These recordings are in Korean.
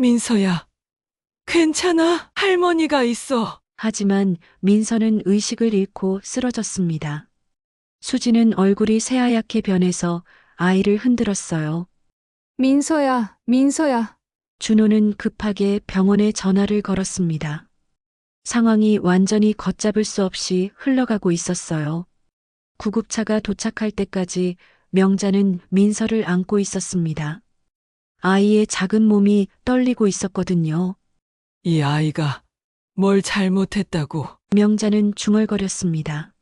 민서야, 괜찮아? 할머니가 있어. 하지만 민서는 의식을 잃고 쓰러졌습니다. 수지는 얼굴이 새하얗게 변해서 아이를 흔들었어요. 민서야, 민서야. 준호는 급하게 병원에 전화를 걸었습니다. 상황이 완전히 걷잡을 수 없이 흘러가고 있었어요. 구급차가 도착할 때까지 명자는 민서를 안고 있었습니다. 아이의 작은 몸이 떨리고 있었거든요. 이 아이가 뭘 잘못했다고. 명자는 중얼거렸습니다.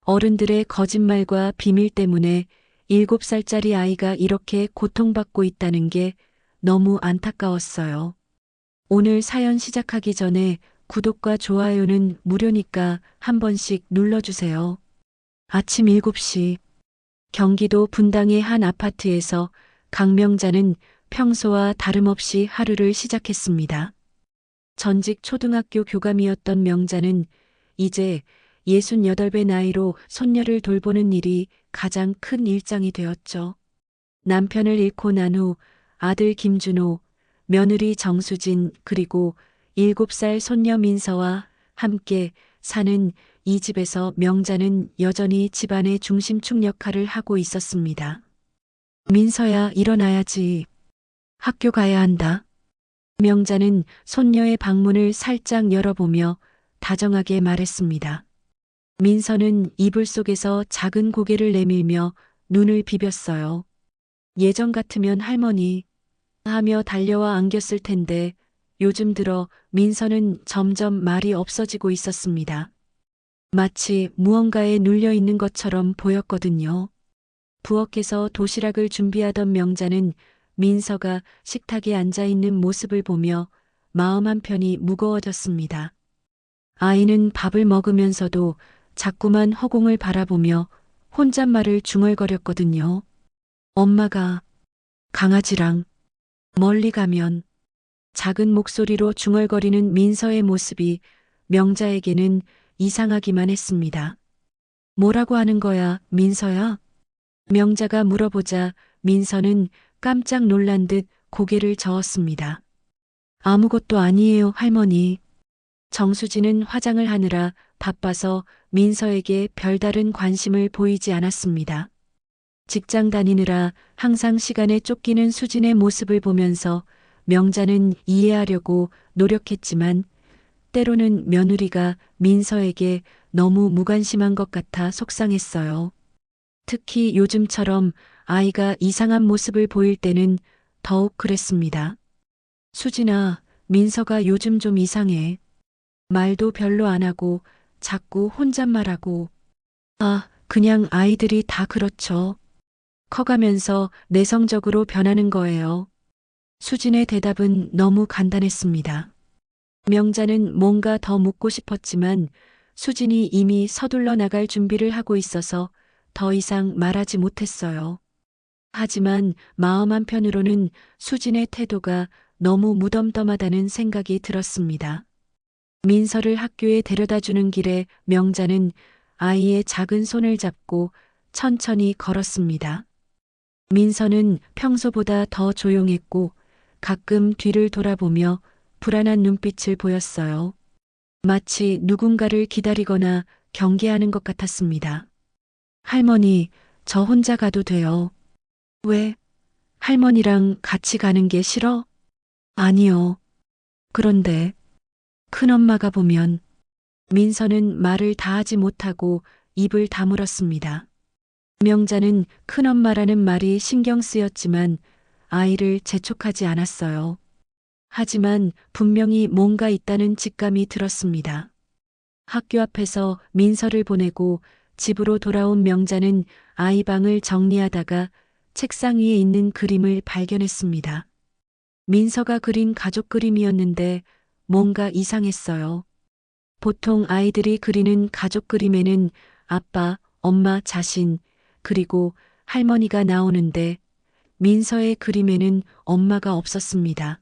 어른들의 거짓말과 비밀 때문에 7살짜리 아이가 이렇게 고통받고 있다는 게 너무 안타까웠어요. 오늘 사연 시작하기 전에 구독과 좋아요는 무료니까 한 번씩 눌러주세요. 아침 7시 경기도 분당의 한 아파트에서 강명자는 평소와 다름없이 하루를 시작했습니다. 전직 초등학교 교감이었던 명자는 이제 68배 나이로 손녀를 돌보는 일이 가장 큰 일장이 되었죠. 남편을 잃고 난 후 아들 김준호, 며느리 정수진, 그리고 7살 손녀 민서와 함께 사는 이 집에서 명자는 여전히 집안의 중심축 역할을 하고 있었습니다. 민서야, 일어나야지. 학교 가야 한다. 명자는 손녀의 방문을 살짝 열어보며 다정하게 말했습니다. 민서는 이불 속에서 작은 고개를 내밀며 눈을 비볐어요. 예전 같으면 할머니 하며 달려와 안겼을 텐데 요즘 들어 민서는 점점 말이 없어지고 있었습니다. 마치 무언가에 눌려 있는 것처럼 보였거든요. 부엌에서 도시락을 준비하던 명자는 민서가 식탁에 앉아 있는 모습을 보며 마음 한편이 무거워졌습니다. 아이는 밥을 먹으면서도 자꾸만 허공을 바라보며 혼잣말을 중얼거렸거든요. 엄마가 강아지랑 멀리 가면. 작은 목소리로 중얼거리는 민서의 모습이 명자에게는 이상하기만 했습니다. 뭐라고 하는 거야, 민서야? 명자가 물어보자 민서는 깜짝 놀란 듯 고개를 저었습니다. 아무것도 아니에요, 할머니. 정수진은 화장을 하느라 바빠서 민서에게 별다른 관심을 보이지 않았습니다. 직장 다니느라 항상 시간에 쫓기는 수진의 모습을 보면서 명자는 이해하려고 노력했지만 때로는 며느리가 민서에게 너무 무관심한 것 같아 속상했어요. 특히 요즘처럼 아이가 이상한 모습을 보일 때는 더욱 그랬습니다. 수진아, 민서가 요즘 좀 이상해. 말도 별로 안 하고 자꾸 혼잣말하고. 아, 그냥 아이들이 다 그렇죠. 커가면서 내성적으로 변하는 거예요. 수진의 대답은 너무 간단했습니다. 명자는 뭔가 더 묻고 싶었지만 수진이 이미 서둘러 나갈 준비를 하고 있어서 더 이상 말하지 못했어요. 하지만 마음 한편으로는 수진의 태도가 너무 무덤덤하다는 생각이 들었습니다. 민서를 학교에 데려다 주는 길에 명자는 아이의 작은 손을 잡고 천천히 걸었습니다. 민서는 평소보다 더 조용했고 가끔 뒤를 돌아보며 불안한 눈빛을 보였어요. 마치 누군가를 기다리거나 경계하는 것 같았습니다. 할머니, 저 혼자 가도 돼요. 왜? 할머니랑 같이 가는 게 싫어? 아니요. 그런데 큰엄마가 보면 민서는 말을 다 하지 못하고 입을 다물었습니다. 명자는 큰엄마라는 말이 신경 쓰였지만 아이를 재촉하지 않았어요. 하지만 분명히 뭔가 있다는 직감이 들었습니다. 학교 앞에서 민서를 보내고 집으로 돌아온 명자는 아이 방을 정리하다가 책상 위에 있는 그림을 발견했습니다. 민서가 그린 가족 그림이었는데 뭔가 이상했어요. 보통 아이들이 그리는 가족 그림에는 아빠, 엄마, 자신, 그리고 할머니가 나오는데 민서의 그림에는 엄마가 없었습니다.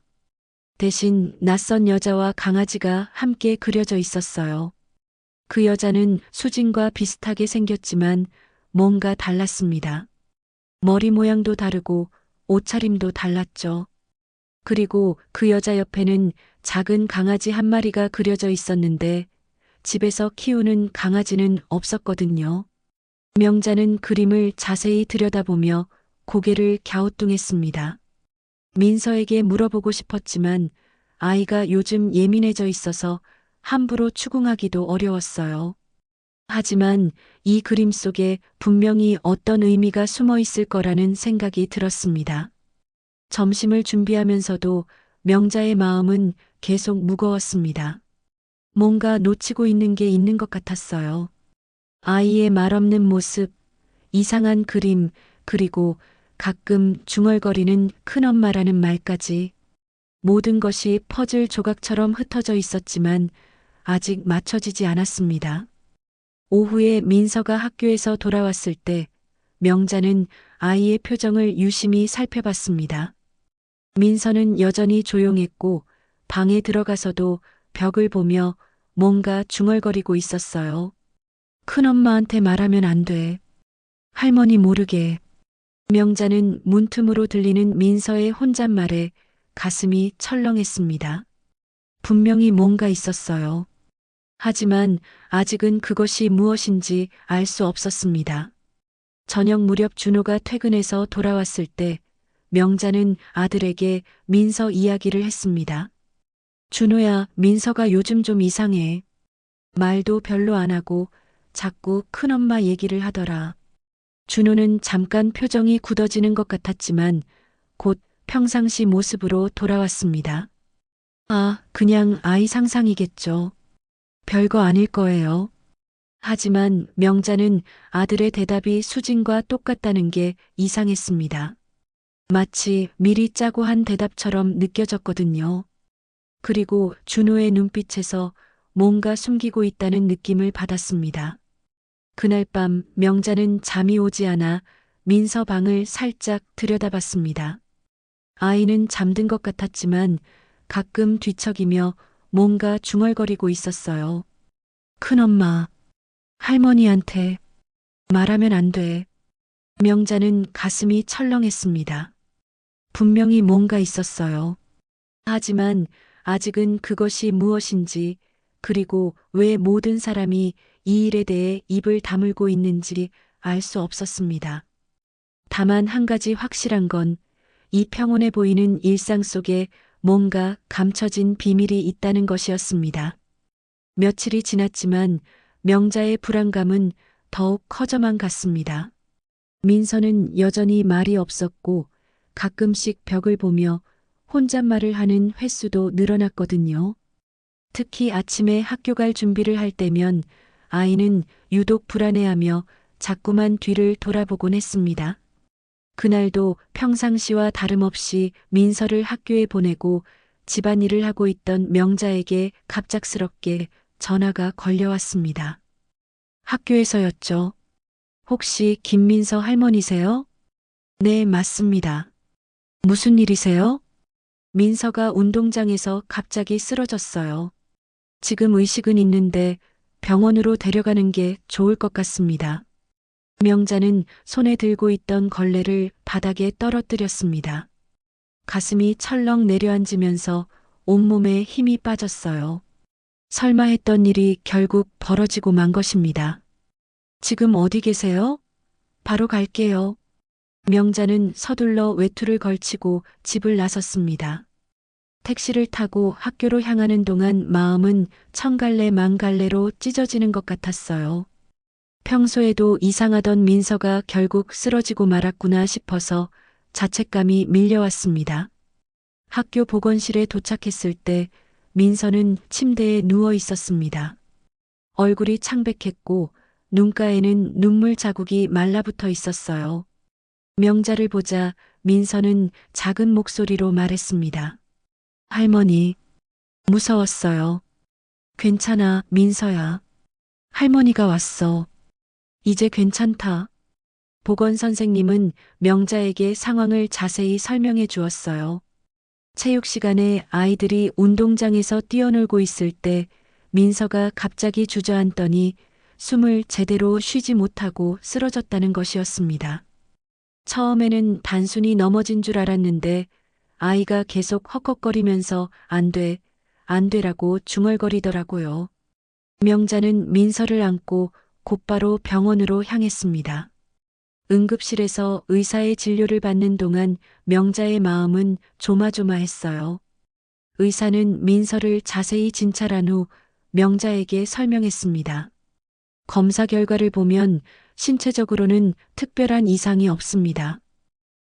대신 낯선 여자와 강아지가 함께 그려져 있었어요. 그 여자는 수진과 비슷하게 생겼지만 뭔가 달랐습니다. 머리 모양도 다르고 옷차림도 달랐죠. 그리고 그 여자 옆에는 작은 강아지 한 마리가 그려져 있었는데 집에서 키우는 강아지는 없었거든요. 명자는 그림을 자세히 들여다보며 고개를 갸우뚱했습니다. 민서에게 물어보고 싶었지만 아이가 요즘 예민해져 있어서 함부로 추궁하기도 어려웠어요. 하지만 이 그림 속에 분명히 어떤 의미가 숨어 있을 거라는 생각이 들었습니다. 점심을 준비하면서도 명자의 마음은 계속 무거웠습니다. 뭔가 놓치고 있는 게 있는 것 같았어요. 아이의 말없는 모습, 이상한 그림, 그리고 가끔 중얼거리는 큰엄마라는 말까지 모든 것이 퍼즐 조각처럼 흩어져 있었지만 아직 맞춰지지 않았습니다. 오후에 민서가 학교에서 돌아왔을 때 명자는 아이의 표정을 유심히 살펴봤습니다. 민서는 여전히 조용했고 방에 들어가서도 벽을 보며 뭔가 중얼거리고 있었어요. 큰엄마한테 말하면 안 돼. 할머니 모르게. 명자는 문틈으로 들리는 민서의 혼잣말에 가슴이 철렁했습니다. 분명히 뭔가 있었어요. 하지만 아직은 그것이 무엇인지 알 수 없었습니다. 저녁 무렵 준호가 퇴근해서 돌아왔을 때 명자는 아들에게 민서 이야기를 했습니다. 준호야, 민서가 요즘 좀 이상해. 말도 별로 안 하고 자꾸 큰엄마 얘기를 하더라. 준호는 잠깐 표정이 굳어지는 것 같았지만 곧 평상시 모습으로 돌아왔습니다. 아, 그냥 아이 상상이겠죠. 별거 아닐 거예요. 하지만 명자는 아들의 대답이 수진과 똑같다는 게 이상했습니다. 마치 미리 짜고 한 대답처럼 느껴졌거든요. 그리고 준호의 눈빛에서 뭔가 숨기고 있다는 느낌을 받았습니다. 그날 밤 명자는 잠이 오지 않아 민서 방을 살짝 들여다봤습니다. 아이는 잠든 것 같았지만 가끔 뒤척이며 뭔가 중얼거리고 있었어요. 큰엄마, 할머니한테 말하면 안 돼. 명자는 가슴이 철렁했습니다. 분명히 뭔가 있었어요. 하지만 아직은 그것이 무엇인지, 그리고 왜 모든 사람이 이 일에 대해 입을 다물고 있는지 알 수 없었습니다. 다만 한 가지 확실한 건 이 평온해 보이는 일상 속에 뭔가 감춰진 비밀이 있다는 것이었습니다. 며칠이 지났지만 명자의 불안감은 더욱 커져만 갔습니다. 민서는 여전히 말이 없었고 가끔씩 벽을 보며 혼잣말을 하는 횟수도 늘어났거든요. 특히 아침에 학교 갈 준비를 할 때면 아이는 유독 불안해하며 자꾸만 뒤를 돌아보곤 했습니다. 그날도 평상시와 다름없이 민서를 학교에 보내고 집안일을 하고 있던 명자에게 갑작스럽게 전화가 걸려왔습니다. 학교에서였죠. 혹시 김민서 할머니세요? 네, 맞습니다. 무슨 일이세요? 민서가 운동장에서 갑자기 쓰러졌어요. 지금 의식은 있는데 병원으로 데려가는 게 좋을 것 같습니다. 명자는 손에 들고 있던 걸레를 바닥에 떨어뜨렸습니다. 가슴이 철렁 내려앉으면서 온몸에 힘이 빠졌어요. 설마 했던 일이 결국 벌어지고 만 것입니다. 지금 어디 계세요? 바로 갈게요. 명자는 서둘러 외투를 걸치고 집을 나섰습니다. 택시를 타고 학교로 향하는 동안 마음은 천갈래 만갈래로 찢어지는 것 같았어요. 평소에도 이상하던 민서가 결국 쓰러지고 말았구나 싶어서 자책감이 밀려왔습니다. 학교 보건실에 도착했을 때 민서는 침대에 누워 있었습니다. 얼굴이 창백했고 눈가에는 눈물 자국이 말라붙어 있었어요. 명자를 보자 민서는 작은 목소리로 말했습니다. 할머니, 무서웠어요. 괜찮아, 민서야. 할머니가 왔어. 이제 괜찮다. 보건 선생님은 명자에게 상황을 자세히 설명해 주었어요. 체육 시간에 아이들이 운동장에서 뛰어놀고 있을 때 민서가 갑자기 주저앉더니 숨을 제대로 쉬지 못하고 쓰러졌다는 것이었습니다. 처음에는 단순히 넘어진 줄 알았는데 아이가 계속 헉헉거리면서 안 돼, 안 돼라고 중얼거리더라고요. 명자는 민서를 안고 곧바로 병원으로 향했습니다. 응급실에서 의사의 진료를 받는 동안 명자의 마음은 조마조마했어요. 의사는 민서를 자세히 진찰한 후 명자에게 설명했습니다. 검사 결과를 보면 신체적으로는 특별한 이상이 없습니다.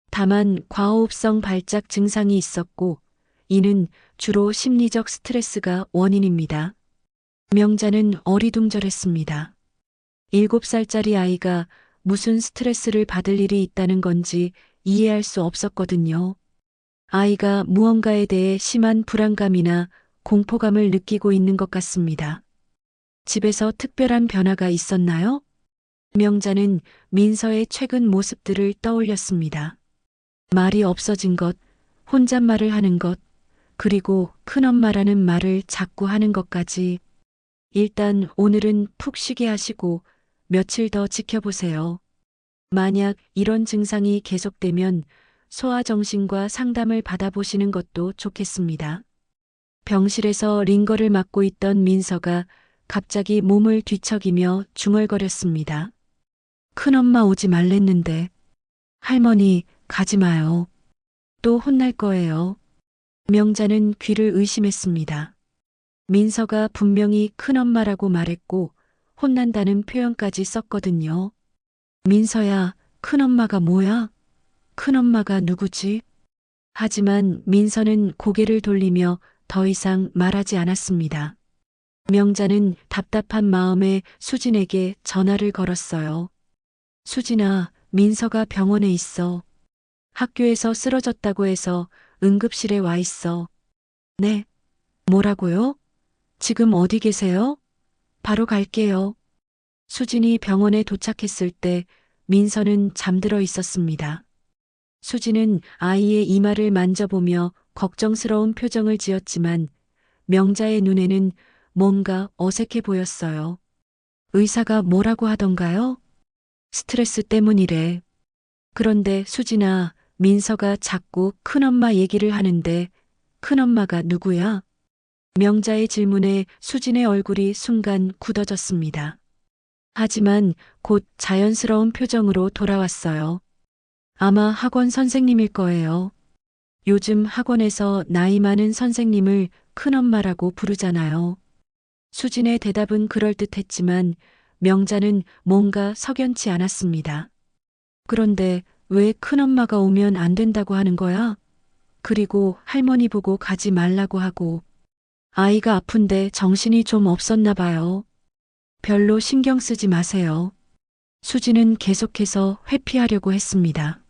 다만 과호흡성 발작 증상이 있었고 이는 주로 심리적 스트레스가 원인입니다. 명자는 어리둥절했습니다. 7살짜리 아이가 무슨 스트레스를 받을 일이 있다는 건지 이해할 수 없었거든요. 아이가 무언가에 대해 심한 불안감이나 공포감을 느끼고 있는 것 같습니다. 집에서 특별한 변화가 있었나요? 명자는 민서의 최근 모습들을 떠올렸습니다. 말이 없어진 것, 혼잣말을 하는 것, 그리고 큰엄마라는 말을 자꾸 하는 것까지. 일단 오늘은 푹 쉬게 하시고 며칠 더 지켜보세요. 만약 이런 증상이 계속되면 소아정신과 상담을 받아보시는 것도 좋겠습니다. 병실에서 링거를 맡고 있던 민서가 갑자기 몸을 뒤척이며 중얼거렸습니다. 큰엄마 오지 말랬는데. 할머니, 가지 마요. 또 혼날 거예요. 명자는 귀를 의심했습니다. 민서가 분명히 큰엄마라고 말했고 혼난다는 표현까지 썼거든요. 민서야, 큰엄마가 뭐야? 큰엄마가 누구지? 하지만 민서는 고개를 돌리며 더 이상 말하지 않았습니다. 명자는 답답한 마음에 수진에게 전화를 걸었어요. 수진아, 민서가 병원에 있어. 학교에서 쓰러졌다고 해서 응급실에 와 있어. 네. 뭐라고요? 지금 어디 계세요? 바로 갈게요. 수진이 병원에 도착했을 때 민서는 잠들어 있었습니다. 수진은 아이의 이마를 만져보며 걱정스러운 표정을 지었지만 명자의 눈에는 뭔가 어색해 보였어요. 의사가 뭐라고 하던가요? 스트레스 때문이래. 그런데 수진아, 민서가 자꾸 큰엄마 얘기를 하는데 큰엄마가 누구야? 명자의 질문에 수진의 얼굴이 순간 굳어졌습니다. 하지만 곧 자연스러운 표정으로 돌아왔어요. 아마 학원 선생님일 거예요. 요즘 학원에서 나이 많은 선생님을 큰엄마라고 부르잖아요. 수진의 대답은 그럴듯했지만 명자는 뭔가 석연치 않았습니다. 그런데 왜 큰엄마가 오면 안 된다고 하는 거야? 그리고 할머니 보고 가지 말라고 하고. 아이가 아픈데 정신이 좀 없었나 봐요. 별로 신경 쓰지 마세요. 수지는 계속해서 회피하려고 했습니다.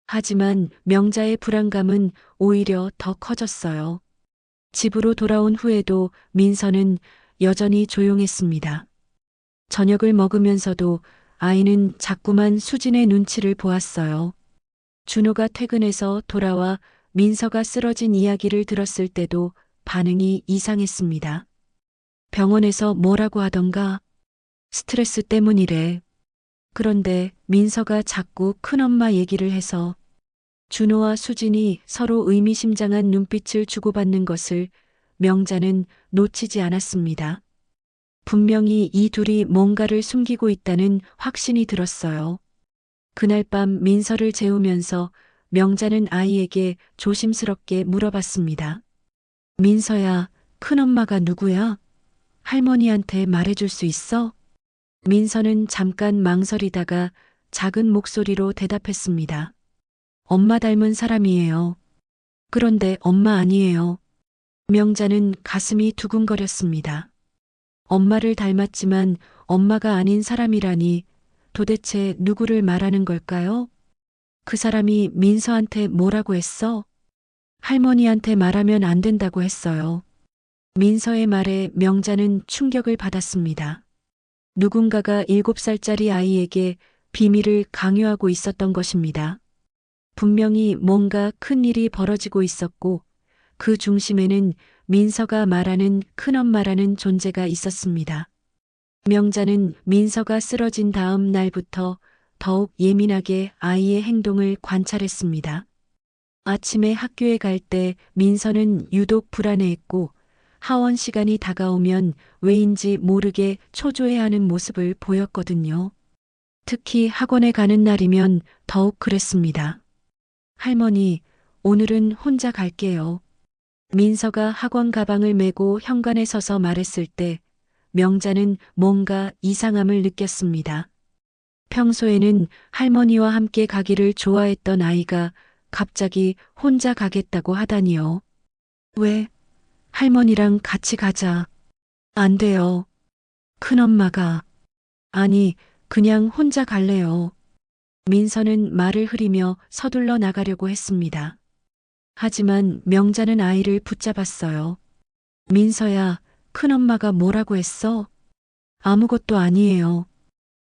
하지만 명자의 불안감은 오히려 더 커졌어요. 집으로 돌아온 후에도 민서는 여전히 조용했습니다. 저녁을 먹으면서도 아이는 자꾸만 수진의 눈치를 보았어요. 준호가 퇴근해서 돌아와 민서가 쓰러진 이야기를 들었을 때도 반응이 이상했습니다. 병원에서 뭐라고 하던가? 스트레스 때문이래. 그런데 민서가 자꾸 큰엄마 얘기를 해서 준호와 수진이 서로 의미심장한 눈빛을 주고받는 것을 명자는 놓치지 않았습니다. 분명히 이 둘이 뭔가를 숨기고 있다는 확신이 들었어요. 그날 밤 민서를 재우면서 명자는 아이에게 조심스럽게 물어봤습니다. 민서야, 큰엄마가 누구야? 할머니한테 말해줄 수 있어? 민서는 잠깐 망설이다가 작은 목소리로 대답했습니다. 엄마 닮은 사람이에요. 그런데 엄마 아니에요. 명자는 가슴이 두근거렸습니다. 엄마를 닮았지만 엄마가 아닌 사람이라니 도대체 누구를 말하는 걸까요? 그 사람이 민서한테 뭐라고 했어? 할머니한테 말하면 안 된다고 했어요. 민서의 말에 명자는 충격을 받았습니다. 누군가가 7살짜리 아이에게 비밀을 강요하고 있었던 것입니다. 분명히 뭔가 큰 일이 벌어지고 있었고 그 중심에는 민서가 말하는 큰엄마라는 존재가 있었습니다. 명자는 민서가 쓰러진 다음 날부터 더욱 예민하게 아이의 행동을 관찰했습니다. 아침에 학교에 갈 때 민서는 유독 불안해했고 하원 시간이 다가오면 왜인지 모르게 초조해하는 모습을 보였거든요. 특히 학원에 가는 날이면 더욱 그랬습니다. 할머니, 오늘은 혼자 갈게요. 민서가 학원 가방을 메고 현관에 서서 말했을 때 명자는 뭔가 이상함을 느꼈습니다. 평소에는 할머니와 함께 가기를 좋아했던 아이가 갑자기 혼자 가겠다고 하다니요. 왜? 할머니랑 같이 가자. 안 돼요. 큰엄마가. 아니, 그냥 혼자 갈래요. 민서는 말을 흐리며 서둘러 나가려고 했습니다. 하지만 명자는 아이를 붙잡았어요. 민서야, 큰엄마가 뭐라고 했어? 아무것도 아니에요.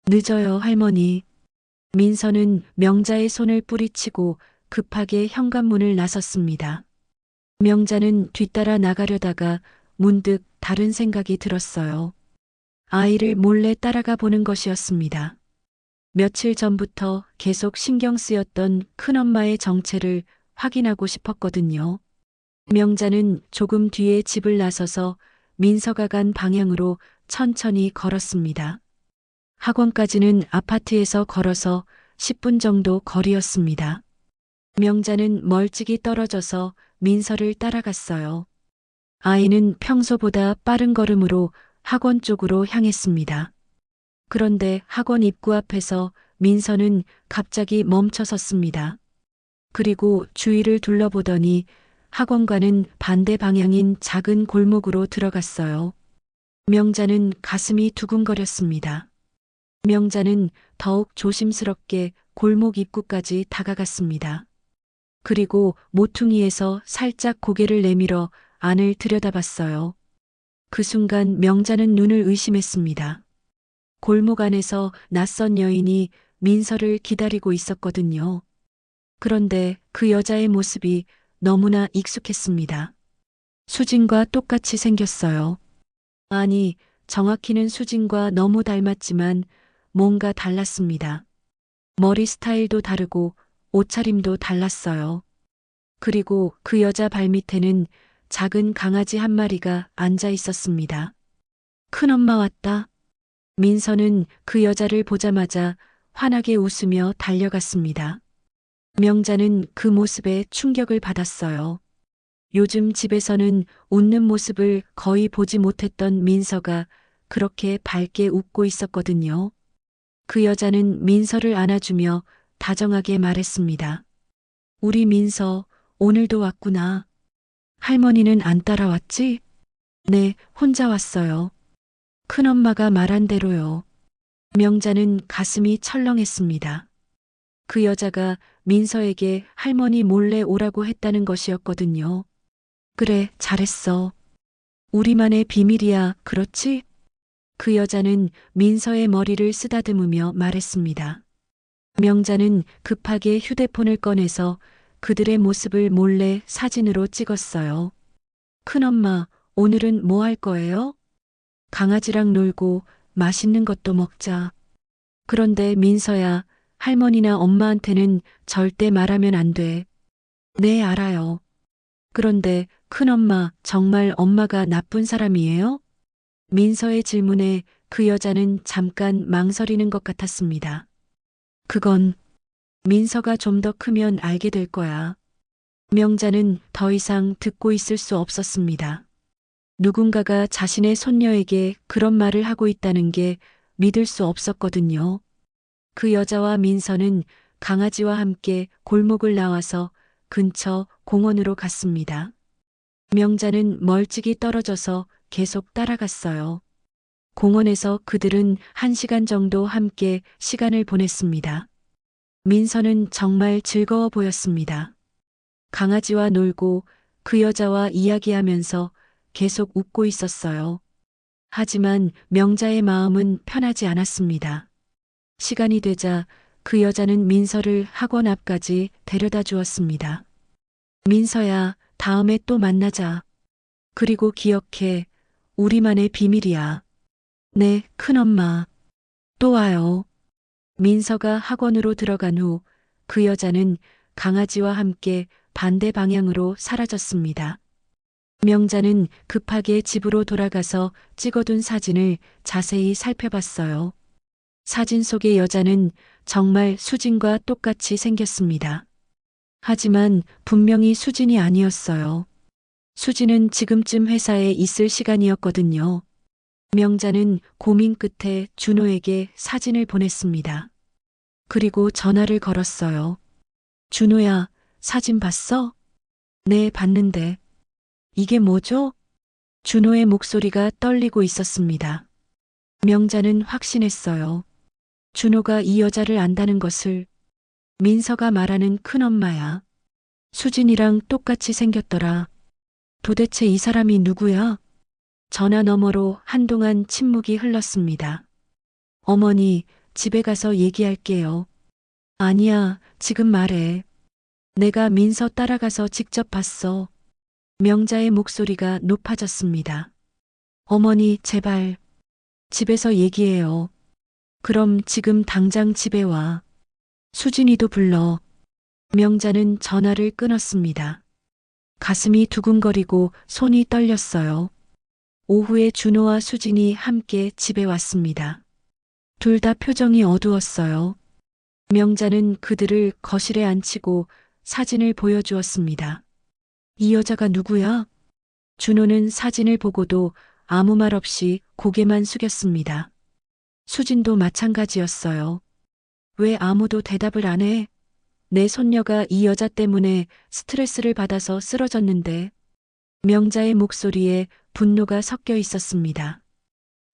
늦어요, 할머니. 민서는 명자의 손을 뿌리치고 급하게 현관문을 나섰습니다. 명자는 뒤따라 나가려다가 문득 다른 생각이 들었어요. 아이를 몰래 따라가 보는 것이었습니다. 며칠 전부터 계속 신경 쓰였던 큰엄마의 정체를 확인하고 싶었거든요. 명자는 조금 뒤에 집을 나서서 민서가 간 방향으로 천천히 걸었습니다. 학원까지는 아파트에서 걸어서 10분 정도 거리였습니다. 명자는 멀찍이 떨어져서 민서를 따라갔어요. 아이는 평소보다 빠른 걸음으로 학원 쪽으로 향했습니다. 그런데 학원 입구 앞에서 민서는 갑자기 멈춰 섰습니다. 그리고 주위를 둘러보더니 학원과는 반대 방향인 작은 골목으로 들어갔어요. 명자는 가슴이 두근거렸습니다. 명자는 더욱 조심스럽게 골목 입구까지 다가갔습니다. 그리고 모퉁이에서 살짝 고개를 내밀어 안을 들여다봤어요. 그 순간 명자는 눈을 의심했습니다. 골목 안에서 낯선 여인이 민서를 기다리고 있었거든요. 그런데 그 여자의 모습이 너무나 익숙했습니다. 수진과 똑같이 생겼어요. 아니, 정확히는 수진과 너무 닮았지만 뭔가 달랐습니다. 머리 스타일도 다르고 옷차림도 달랐어요. 그리고 그 여자 발밑에는 작은 강아지 한 마리가 앉아 있었습니다. 큰엄마 왔다. 민서는 그 여자를 보자마자 환하게 웃으며 달려갔습니다. 명자는 그 모습에 충격을 받았어요. 요즘 집에서는 웃는 모습을 거의 보지 못했던 민서가 그렇게 밝게 웃고 있었거든요. 그 여자는 민서를 안아주며 다정하게 말했습니다. 우리 민서, 오늘도 왔구나. 할머니는 안 따라왔지? 네, 혼자 왔어요. 큰엄마가 말한 대로요. 명자는 가슴이 철렁했습니다. 그 여자가 민서에게 할머니 몰래 오라고 했다는 것이었거든요. 그래, 잘했어. 우리만의 비밀이야, 그렇지? 그 여자는 민서의 머리를 쓰다듬으며 말했습니다. 명자는 급하게 휴대폰을 꺼내서 그들의 모습을 몰래 사진으로 찍었어요. 큰엄마, 오늘은 뭐 할 거예요? 강아지랑 놀고 맛있는 것도 먹자. 그런데 민서야, 할머니나 엄마한테는 절대 말하면 안 돼. 네, 알아요. 그런데 큰엄마, 정말 엄마가 나쁜 사람이에요? 민서의 질문에 그 여자는 잠깐 망설이는 것 같았습니다. 그건 민서가 좀 더 크면 알게 될 거야. 명자는 더 이상 듣고 있을 수 없었습니다. 누군가가 자신의 손녀에게 그런 말을 하고 있다는 게 믿을 수 없었거든요. 그 여자와 민서는 강아지와 함께 골목을 나와서 근처 공원으로 갔습니다. 명자는 멀찍이 떨어져서 계속 따라갔어요. 공원에서 그들은 1시간 정도 함께 시간을 보냈습니다. 민서는 정말 즐거워 보였습니다. 강아지와 놀고 그 여자와 이야기하면서 계속 웃고 있었어요. 하지만 명자의 마음은 편하지 않았습니다. 시간이 되자 그 여자는 민서를 학원 앞까지 데려다 주었습니다. 민서야, 다음에 또 만나자. 그리고 기억해, 우리만의 비밀이야. 네, 큰엄마. 또 와요. 민서가 학원으로 들어간 후 그 여자는 강아지와 함께 반대 방향으로 사라졌습니다. 명자는 급하게 집으로 돌아가서 찍어둔 사진을 자세히 살펴봤어요. 사진 속의 여자는 정말 수진과 똑같이 생겼습니다. 하지만 분명히 수진이 아니었어요. 수진은 지금쯤 회사에 있을 시간이었거든요. 명자는 고민 끝에 준호에게 사진을 보냈습니다. 그리고 전화를 걸었어요. 준호야, 사진 봤어? 네, 봤는데. 이게 뭐죠? 준호의 목소리가 떨리고 있었습니다. 명자는 확신했어요. 준호가 이 여자를 안다는 것을. 민서가 말하는 큰엄마야. 수진이랑 똑같이 생겼더라. 도대체 이 사람이 누구야? 전화 너머로 한동안 침묵이 흘렀습니다. 어머니, 집에 가서 얘기할게요. 아니야, 지금 말해. 내가 민서 따라가서 직접 봤어. 명자의 목소리가 높아졌습니다. 어머니, 제발. 집에서 얘기해요. 그럼 지금 당장 집에 와. 수진이도 불러. 명자는 전화를 끊었습니다. 가슴이 두근거리고 손이 떨렸어요. 오후에 준호와 수진이 함께 집에 왔습니다. 둘 다 표정이 어두웠어요. 명자는 그들을 거실에 앉히고 사진을 보여주었습니다. 이 여자가 누구야? 준호는 사진을 보고도 아무 말 없이 고개만 숙였습니다. 수진도 마찬가지였어요. 왜 아무도 대답을 안 해? 내 손녀가 이 여자 때문에 스트레스를 받아서 쓰러졌는데. 명자의 목소리에 분노가 섞여 있었습니다.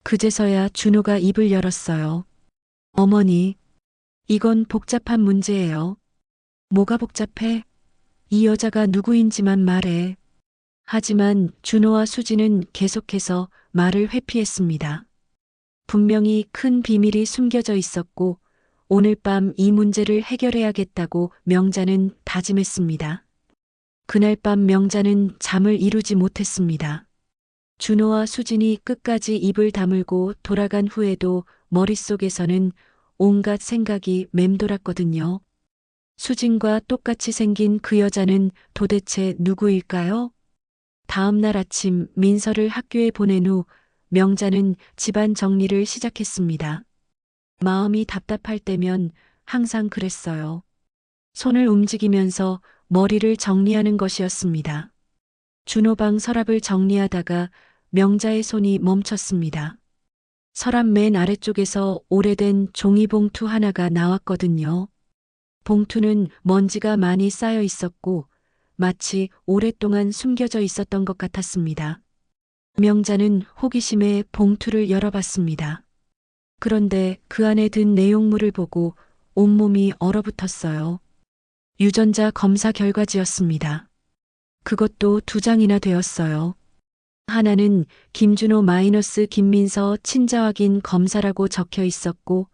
그제서야 준호가 입을 열었어요. 어머니, 이건 복잡한 문제예요. 뭐가 복잡해? 이 여자가 누구인지만 말해. 하지만 준호와 수진은 계속해서 말을 회피했습니다. 분명히 큰 비밀이 숨겨져 있었고 오늘 밤 이 문제를 해결해야겠다고 명자는 다짐했습니다. 그날 밤 명자는 잠을 이루지 못했습니다. 준호와 수진이 끝까지 입을 다물고 돌아간 후에도 머릿속에서는 온갖 생각이 맴돌았거든요. 수진과 똑같이 생긴 그 여자는 도대체 누구일까요? 다음 날 아침 민서를 학교에 보낸 후 명자는 집안 정리를 시작했습니다. 마음이 답답할 때면 항상 그랬어요. 손을 움직이면서 머리를 정리하는 것이었습니다. 준호방 서랍을 정리하다가 명자의 손이 멈췄습니다. 서랍 맨 아래쪽에서 오래된 종이봉투 하나가 나왔거든요. 봉투는 먼지가 많이 쌓여 있었고 마치 오랫동안 숨겨져 있었던 것 같았습니다. 명자는 호기심에 봉투를 열어봤습니다. 그런데 그 안에 든 내용물을 보고 온몸이 얼어붙었어요. 유전자 검사 결과지였습니다. 그것도 2장이나 되었어요. 하나는 김준호 마이너스 김민서 친자 확인 검사라고 적혀 있었고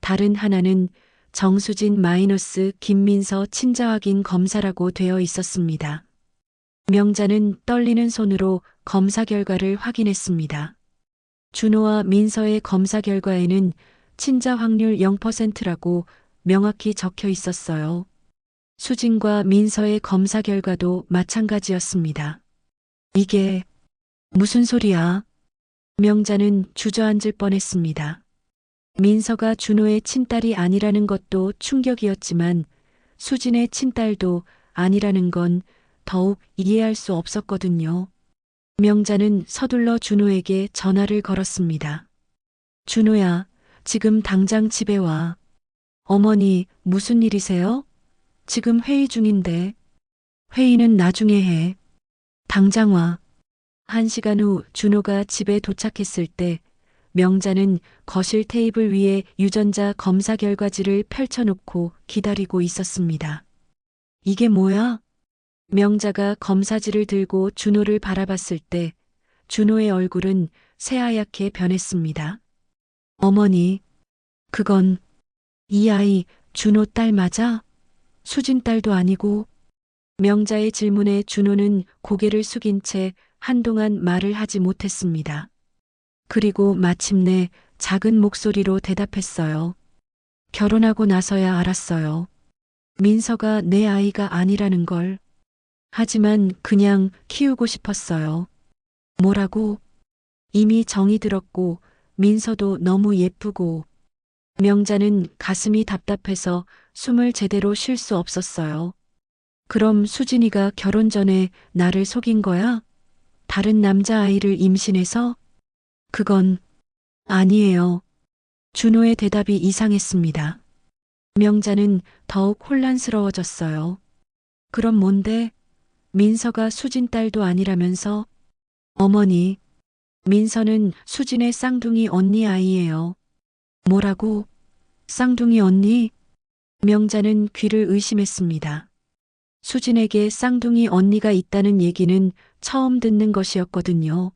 다른 하나는 정수진 마이너스 김민서 친자 확인 검사라고 되어 있었습니다. 명자는 떨리는 손으로 검사 결과를 확인했습니다. 준호와 민서의 검사 결과에는 친자 확률 0%라고 명확히 적혀 있었어요. 수진과 민서의 검사 결과도 마찬가지였습니다. 이게 무슨 소리야? 명자는 주저앉을 뻔했습니다. 민서가 준호의 친딸이 아니라는 것도 충격이었지만 수진의 친딸도 아니라는 건 더욱 이해할 수 없었거든요. 명자는 서둘러 준호에게 전화를 걸었습니다. 준호야, 지금 당장 집에 와. 어머니, 무슨 일이세요? 지금 회의 중인데. 회의는 나중에 해. 당장 와. 1시간 후 준호가 집에 도착했을 때 명자는 거실 테이블 위에 유전자 검사 결과지를 펼쳐놓고 기다리고 있었습니다. 이게 뭐야? 명자가 검사지를 들고 준호를 바라봤을 때 준호의 얼굴은 새하얗게 변했습니다. 어머니, 그건 이 아이 준호 딸 맞아? 수진 딸도 아니고. 명자의 질문에 준호는 고개를 숙인 채 한동안 말을 하지 못했습니다. 그리고 마침내 작은 목소리로 대답했어요. 결혼하고 나서야 알았어요. 민서가 내 아이가 아니라는 걸. 하지만 그냥 키우고 싶었어요. 뭐라고? 이미 정이 들었고 민서도 너무 예쁘고 명자는 가슴이 답답해서 숨을 제대로 쉴 수 없었어요. 그럼 수진이가 결혼 전에 나를 속인 거야? 다른 남자아이를 임신해서? 그건 아니에요. 준호의 대답이 이상했습니다. 명자는 더욱 혼란스러워졌어요. 그럼 뭔데? 민서가 수진 딸도 아니라면서? 어머니, 민서는 수진의 쌍둥이 언니 아이예요. 뭐라고? 쌍둥이 언니? 명자는 귀를 의심했습니다. 수진에게 쌍둥이 언니가 있다는 얘기는 처음 듣는 것이었거든요.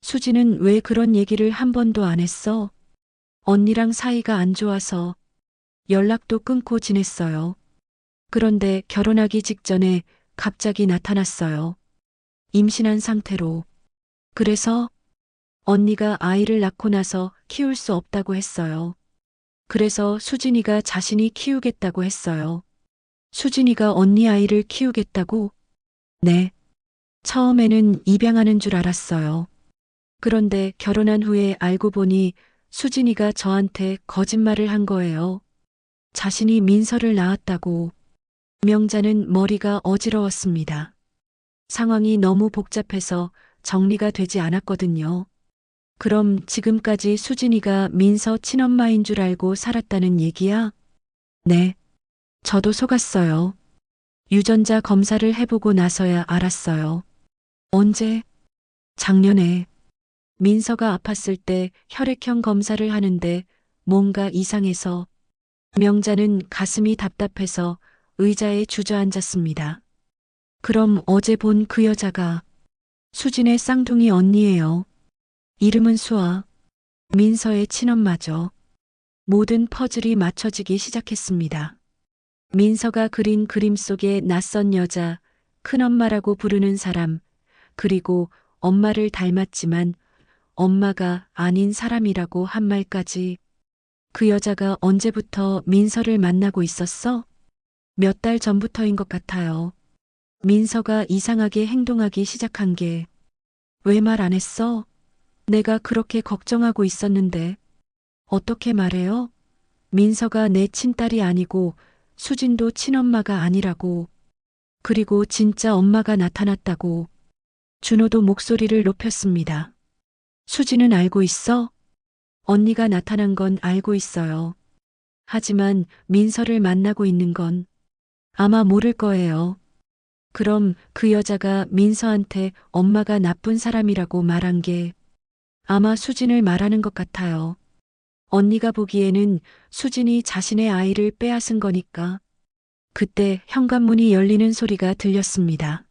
수진은 왜 그런 얘기를 한 번도 안 했어? 언니랑 사이가 안 좋아서 연락도 끊고 지냈어요. 그런데 결혼하기 직전에 갑자기 나타났어요. 임신한 상태로. 그래서 언니가 아이를 낳고 나서 키울 수 없다고 했어요. 그래서 수진이가 자신이 키우겠다고 했어요. 수진이가 언니 아이를 키우겠다고? 네. 처음에는 입양하는 줄 알았어요. 그런데 결혼한 후에 알고 보니 수진이가 저한테 거짓말을 한 거예요. 자신이 민서를 낳았다고. 명자는 머리가 어지러웠습니다. 상황이 너무 복잡해서 정리가 되지 않았거든요. 그럼 지금까지 수진이가 민서 친엄마인 줄 알고 살았다는 얘기야? 네. 저도 속았어요. 유전자 검사를 해보고 나서야 알았어요. 언제? 작년에. 민서가 아팠을 때 혈액형 검사를 하는데 뭔가 이상해서 명자는 가슴이 답답해서 의자에 주저앉았습니다. 그럼 어제 본 그 여자가 수진의 쌍둥이 언니예요. 이름은 수아. 민서의 친엄마죠. 모든 퍼즐이 맞춰지기 시작했습니다. 민서가 그린 그림 속의 낯선 여자, 큰엄마라고 부르는 사람, 그리고 엄마를 닮았지만 엄마가 아닌 사람이라고 한 말까지. 그 여자가 언제부터 민서를 만나고 있었어? 몇 달 전부터인 것 같아요. 민서가 이상하게 행동하기 시작한 게. 왜 말 안 했어? 내가 그렇게 걱정하고 있었는데. 어떻게 말해요? 민서가 내 친딸이 아니고 수진도 친엄마가 아니라고. 그리고 진짜 엄마가 나타났다고. 준호도 목소리를 높였습니다. 수진은 알고 있어? 언니가 나타난 건 알고 있어요. 하지만 민서를 만나고 있는 건 아마 모를 거예요. 그럼 그 여자가 민서한테 엄마가 나쁜 사람이라고 말한 게 아마 수진을 말하는 것 같아요. 언니가 보기에는 수진이 자신의 아이를 빼앗은 거니까. 그때 현관문이 열리는 소리가 들렸습니다.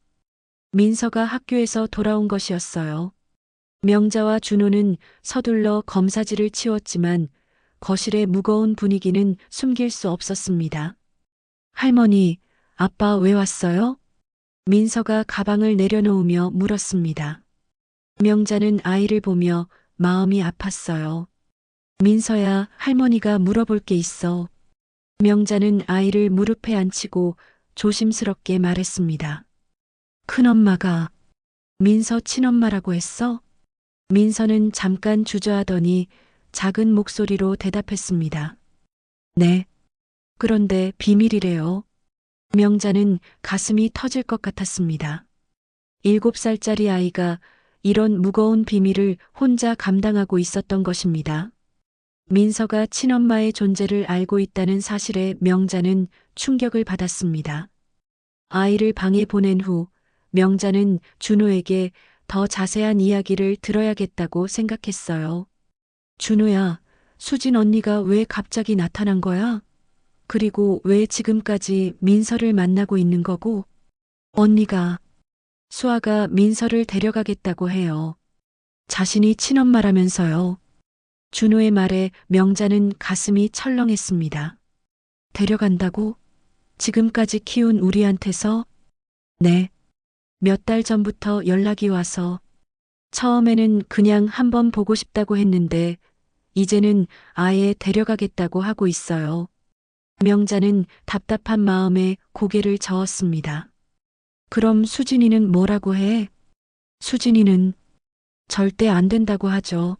민서가 학교에서 돌아온 것이었어요. 명자와 준호는 서둘러 검사지를 치웠지만 거실의 무거운 분위기는 숨길 수 없었습니다. 할머니, 아빠 왜 왔어요? 민서가 가방을 내려놓으며 물었습니다. 명자는 아이를 보며 마음이 아팠어요. 민서야, 할머니가 물어볼 게 있어. 명자는 아이를 무릎에 앉히고 조심스럽게 말했습니다. 큰엄마가 민서 친엄마라고 했어? 민서는 잠깐 주저하더니 작은 목소리로 대답했습니다. 네. 그런데 비밀이래요. 명자는 가슴이 터질 것 같았습니다. 7살짜리 아이가 이런 무거운 비밀을 혼자 감당하고 있었던 것입니다. 민서가 친엄마의 존재를 알고 있다는 사실에 명자는 충격을 받았습니다. 아이를 방에 보낸 후 명자는 준호에게 더 자세한 이야기를 들어야겠다고 생각했어요. 준호야, 수진 언니가 왜 갑자기 나타난 거야? 그리고 왜 지금까지 민서를 만나고 있는 거고? 언니가, 수아가 민서를 데려가겠다고 해요. 자신이 친엄마라면서요. 준호의 말에 명자는 가슴이 철렁했습니다. 데려간다고? 지금까지 키운 우리한테서? 네. 몇 달 전부터 연락이 와서 처음에는 그냥 한번 보고 싶다고 했는데 이제는 아예 데려가겠다고 하고 있어요. 명자는 답답한 마음에 고개를 저었습니다. 그럼 수진이는 뭐라고 해? 수진이는 절대 안 된다고 하죠.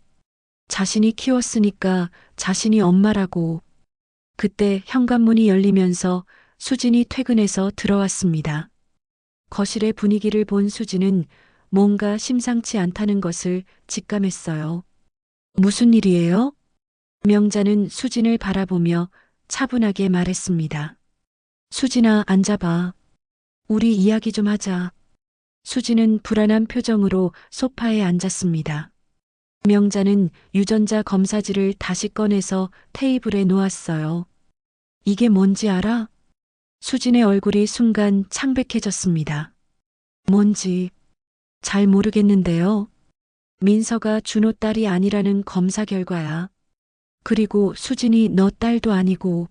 자신이 키웠으니까 자신이 엄마라고. 그때 현관문이 열리면서 수진이 퇴근해서 들어왔습니다. 거실의 분위기를 본 수진은 뭔가 심상치 않다는 것을 직감했어요. 무슨 일이에요? 명자는 수진을 바라보며 차분하게 말했습니다. 수진아, 앉아봐. 우리 이야기 좀 하자. 수진은 불안한 표정으로 소파에 앉았습니다. 명자는 유전자 검사지를 다시 꺼내서 테이블에 놓았어요. 이게 뭔지 알아? 수진의 얼굴이 순간 창백해졌습니다. 뭔지 잘 모르겠는데요. 민서가 준호 딸이 아니라는 검사 결과야. 그리고 수진이 너 딸도 아니고.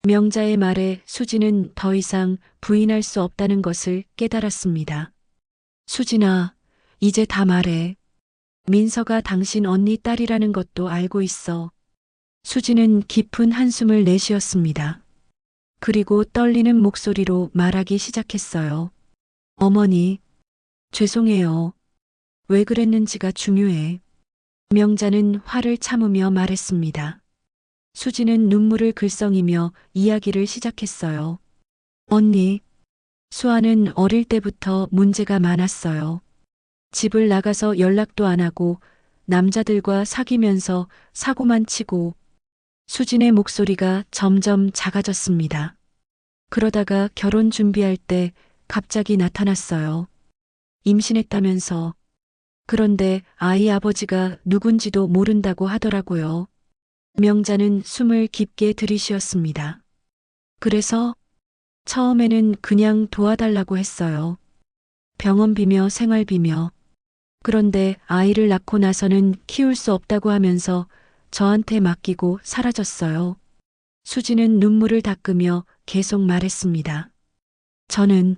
명자의 말에 수진은 더 이상 부인할 수 없다는 것을 깨달았습니다. 수진아, 이제 다 말해. 민서가 당신 언니 딸이라는 것도 알고 있어. 수진은 깊은 한숨을 내쉬었습니다. 그리고 떨리는 목소리로 말하기 시작했어요. 어머니, 죄송해요. 왜 그랬는지가 중요해. 명자는 화를 참으며 말했습니다. 수진은 눈물을 글썽이며 이야기를 시작했어요. 언니, 수아는 어릴 때부터 문제가 많았어요. 집을 나가서 연락도 안 하고 남자들과 사귀면서 사고만 치고. 수진의 목소리가 점점 작아졌습니다. 그러다가 결혼 준비할 때 갑자기 나타났어요. 임신했다면서. 그런데 아이 아버지가 누군지도 모른다고 하더라고요. 명자는 숨을 깊게 들이쉬었습니다. 그래서 처음에는 그냥 도와달라고 했어요. 병원비며 생활비며. 그런데 아이를 낳고 나서는 키울 수 없다고 하면서 저한테 맡기고 사라졌어요. 수지는 눈물을 닦으며 계속 말했습니다. 저는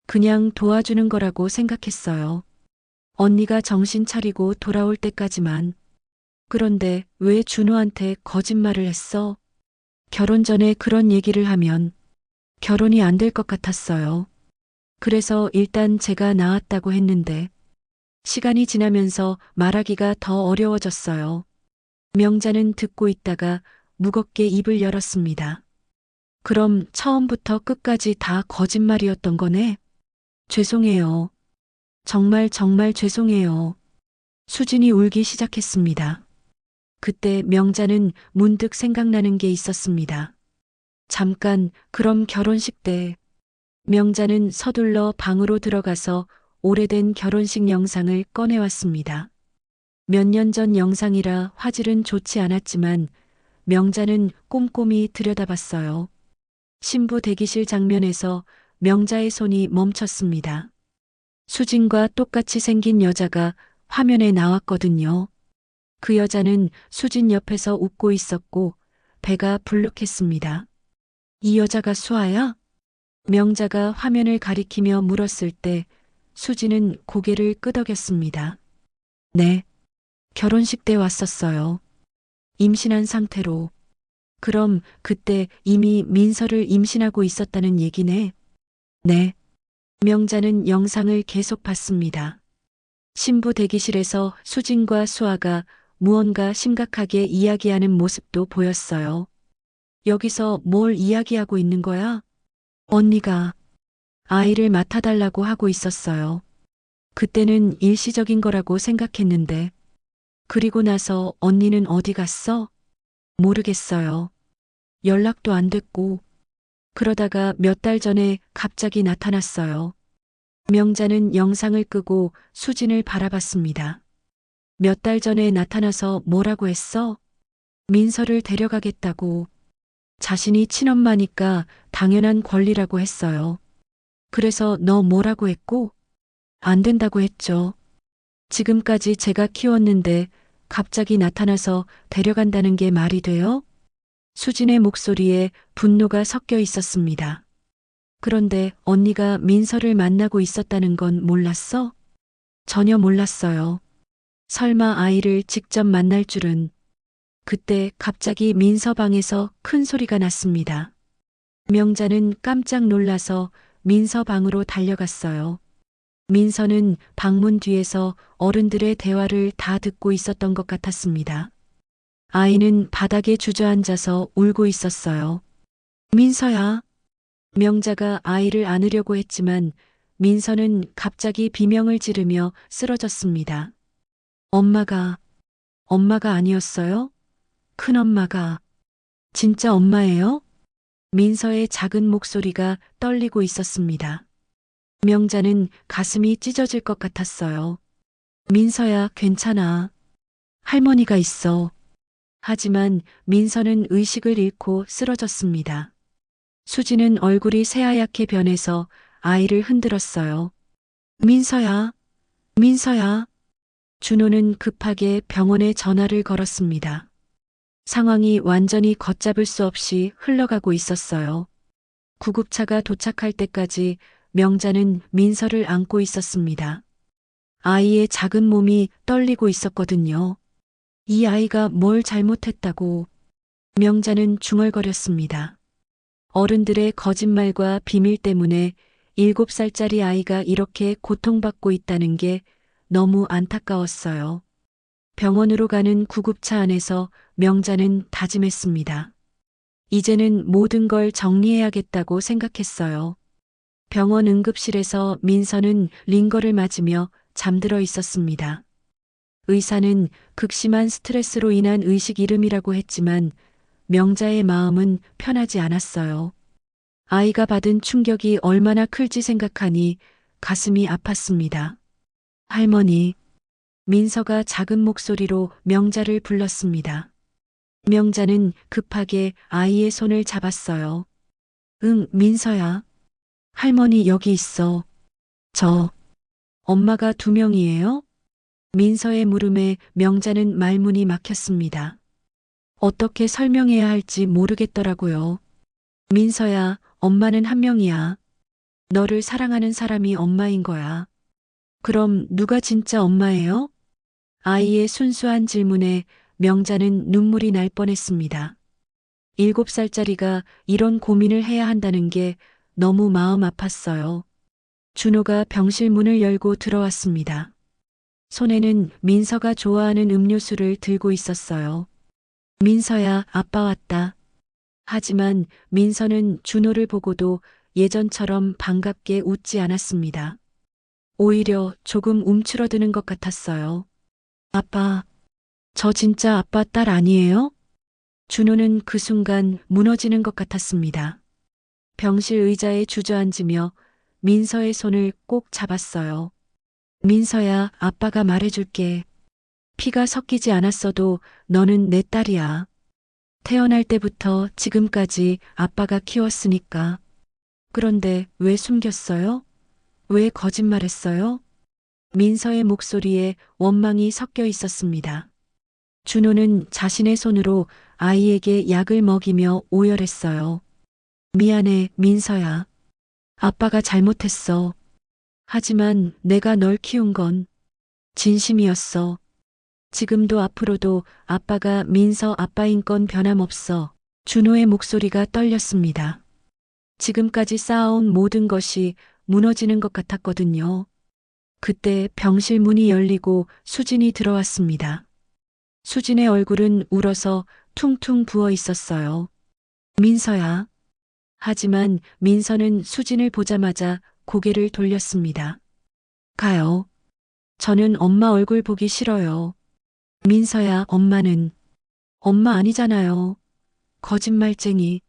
그냥 도와주는 거라고 생각했어요. 언니가 정신 차리고 돌아올 때까지만. 그런데 왜 준호한테 거짓말을 했어? 결혼 전에 그런 얘기를 하면 결혼이 안 될 것 같았어요. 그래서 일단 제가 낳았다고 했는데 시간이 지나면서 말하기가 더 어려워졌어요. 명자는 듣고 있다가 무겁게 입을 열었습니다. 그럼 처음부터 끝까지 다 거짓말이었던 거네? 죄송해요. 정말 죄송해요. 수진이 울기 시작했습니다. 그때 명자는 문득 생각나는 게 있었습니다. 잠깐, 그럼 결혼식 때. 명자는 서둘러 방으로 들어가서 오래된 결혼식 영상을 꺼내왔습니다. 몇 년 전 영상이라 화질은 좋지 않았지만 명자는 꼼꼼히 들여다봤어요. 신부 대기실 장면에서 명자의 손이 멈췄습니다. 수진과 똑같이 생긴 여자가 화면에 나왔거든요. 그 여자는 수진 옆에서 웃고 있었고 배가 불룩했습니다. 이 여자가 수아야? 명자가 화면을 가리키며 물었을 때 수진은 고개를 끄덕였습니다. 네. 결혼식 때 왔었어요. 임신한 상태로. 그럼 그때 이미 민서를 임신하고 있었다는 얘기네. 네. 명자는 영상을 계속 봤습니다. 신부 대기실에서 수진과 수아가 무언가 심각하게 이야기하는 모습도 보였어요. 여기서 뭘 이야기하고 있는 거야? 언니가 아이를 맡아달라고 하고 있었어요. 그때는 일시적인 거라고 생각했는데. 그리고 나서 언니는 어디 갔어? 모르겠어요. 연락도 안 됐고. 그러다가 몇 달 전에 갑자기 나타났어요. 명자는 영상을 끄고 수진을 바라봤습니다. 몇 달 전에 나타나서 뭐라고 했어? 민서를 데려가겠다고. 자신이 친엄마니까 당연한 권리라고 했어요. 그래서 너 뭐라고 했고? 안 된다고 했죠. 지금까지 제가 키웠는데 갑자기 나타나서 데려간다는 게 말이 돼요? 수진의 목소리에 분노가 섞여 있었습니다. 그런데 언니가 민서를 만나고 있었다는 건 몰랐어? 전혀 몰랐어요. 설마 아이를 직접 만날 줄은. 그때 갑자기 민서 방에서 큰 소리가 났습니다. 명자는 깜짝 놀라서 민서 방으로 달려갔어요. 민서는 방문 뒤에서 어른들의 대화를 다 듣고 있었던 것 같았습니다. 아이는 바닥에 주저앉아서 울고 있었어요. 민서야. 명자가 아이를 안으려고 했지만 민서는 갑자기 비명을 지르며 쓰러졌습니다. 엄마가 아니었어요? 큰엄마가 진짜 엄마예요? 민서의 작은 목소리가 떨리고 있었습니다. 명자는 가슴이 찢어질 것 같았어요. 민서야, 괜찮아. 할머니가 있어. 하지만 민서는 의식을 잃고 쓰러졌습니다. 수지는 얼굴이 새하얗게 변해서 아이를 흔들었어요. 민서야, 민서야. 준호는 급하게 병원에 전화를 걸었습니다. 상황이 완전히 걷잡을 수 없이 흘러가고 있었어요. 구급차가 도착할 때까지 명자는 민서를 안고 있었습니다. 아이의 작은 몸이 떨리고 있었거든요. 이 아이가 뭘 잘못했다고. 명자는 중얼거렸습니다. 어른들의 거짓말과 비밀 때문에 7살짜리 아이가 이렇게 고통받고 있다는 게 너무 안타까웠어요. 병원으로 가는 구급차 안에서 명자는 다짐했습니다. 이제는 모든 걸 정리해야겠다고 생각했어요. 병원 응급실에서 민서는 링거를 맞으며 잠들어 있었습니다. 의사는 극심한 스트레스로 인한 의식 잃음이라고 했지만 명자의 마음은 편하지 않았어요. 아이가 받은 충격이 얼마나 클지 생각하니 가슴이 아팠습니다. 할머니. 민서가 작은 목소리로 명자를 불렀습니다. 명자는 급하게 아이의 손을 잡았어요. 응, 민서야. 할머니 여기 있어. 엄마가 2명이에요? 민서의 물음에 명자는 말문이 막혔습니다. 어떻게 설명해야 할지 모르겠더라고요. 민서야, 엄마는 1명이야. 너를 사랑하는 사람이 엄마인 거야. 그럼 누가 진짜 엄마예요? 아이의 순수한 질문에 명자는 눈물이 날 뻔했습니다. 7살짜리가 이런 고민을 해야 한다는 게 너무 마음 아팠어요. 준호가 병실 문을 열고 들어왔습니다. 손에는 민서가 좋아하는 음료수를 들고 있었어요. 민서야, 아빠 왔다. 하지만 민서는 준호를 보고도 예전처럼 반갑게 웃지 않았습니다. 오히려 조금 움츠러드는 것 같았어요. 아빠, 저 진짜 아빠 딸 아니에요? 준호는 그 순간 무너지는 것 같았습니다. 병실 의자에 주저앉으며 민서의 손을 꼭 잡았어요. 민서야, 아빠가 말해줄게. 피가 섞이지 않았어도 너는 내 딸이야. 태어날 때부터 지금까지 아빠가 키웠으니까. 그런데 왜 숨겼어요? 왜 거짓말했어요? 민서의 목소리에 원망이 섞여 있었습니다. 준호는 자신의 손으로 아이에게 약을 먹이며 오열했어요. 미안해, 민서야. 아빠가 잘못했어. 하지만 내가 널 키운 건 진심이었어. 지금도 앞으로도 아빠가 민서 아빠인 건 변함없어. 준호의 목소리가 떨렸습니다. 지금까지 쌓아온 모든 것이 무너지는 것 같았거든요. 그때 병실 문이 열리고 수진이 들어왔습니다. 수진의 얼굴은 울어서 퉁퉁 부어 있었어요. 민서야. 하지만 민서는 수진을 보자마자 고개를 돌렸습니다. 가요. 저는 엄마 얼굴 보기 싫어요. 민서야, 엄마는. 엄마 아니잖아요. 거짓말쟁이.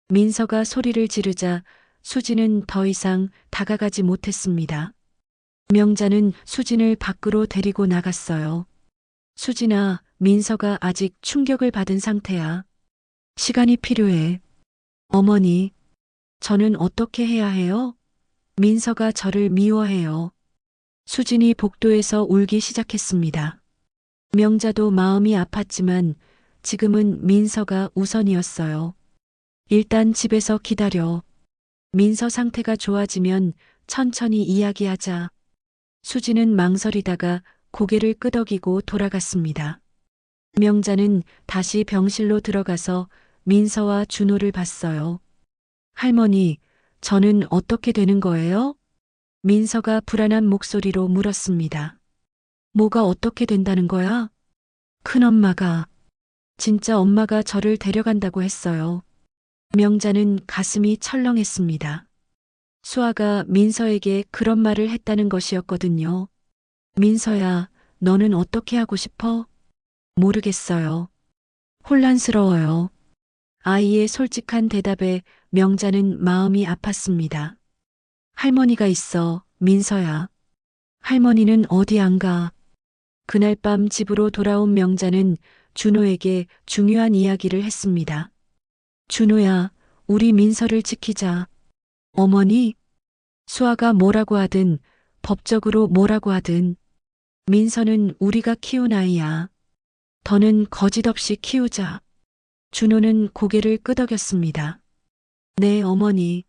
민서가 소리를 지르자 수진은 더 이상 다가가지 못했습니다. 명자는 수진을 밖으로 데리고 나갔어요. 수진아, 민서가 아직 충격을 받은 상태야. 시간이 필요해. 어머니, 저는 어떻게 해야 해요? 민서가 저를 미워해요. 수진이 복도에서 울기 시작했습니다. 명자도 마음이 아팠지만 지금은 민서가 우선이었어요. 일단 집에서 기다려. 민서 상태가 좋아지면 천천히 이야기하자. 수진은 망설이다가 고개를 끄덕이고 돌아갔습니다. 명자는 다시 병실로 들어가서 민서와 준호를 봤어요. 할머니, 저는 어떻게 되는 거예요? 민서가 불안한 목소리로 물었습니다. 뭐가 어떻게 된다는 거야? 큰엄마가, 진짜 엄마가 저를 데려간다고 했어요. 명자는 가슴이 철렁했습니다. 수아가 민서에게 그런 말을 했다는 것이었거든요. 민서야, 너는 어떻게 하고 싶어? 모르겠어요. 혼란스러워요. 아이의 솔직한 대답에 명자는 마음이 아팠습니다. 할머니가 있어, 민서야. 할머니는 어디 안 가? 그날 밤 집으로 돌아온 명자는 준호에게 중요한 이야기를 했습니다. 준호야, 우리 민서를 지키자. 어머니, 수아가 뭐라고 하든, 법적으로 뭐라고 하든, 민서는 우리가 키운 아이야. 더는 거짓 없이 키우자. 준호는 고개를 끄덕였습니다. 네, 어머니.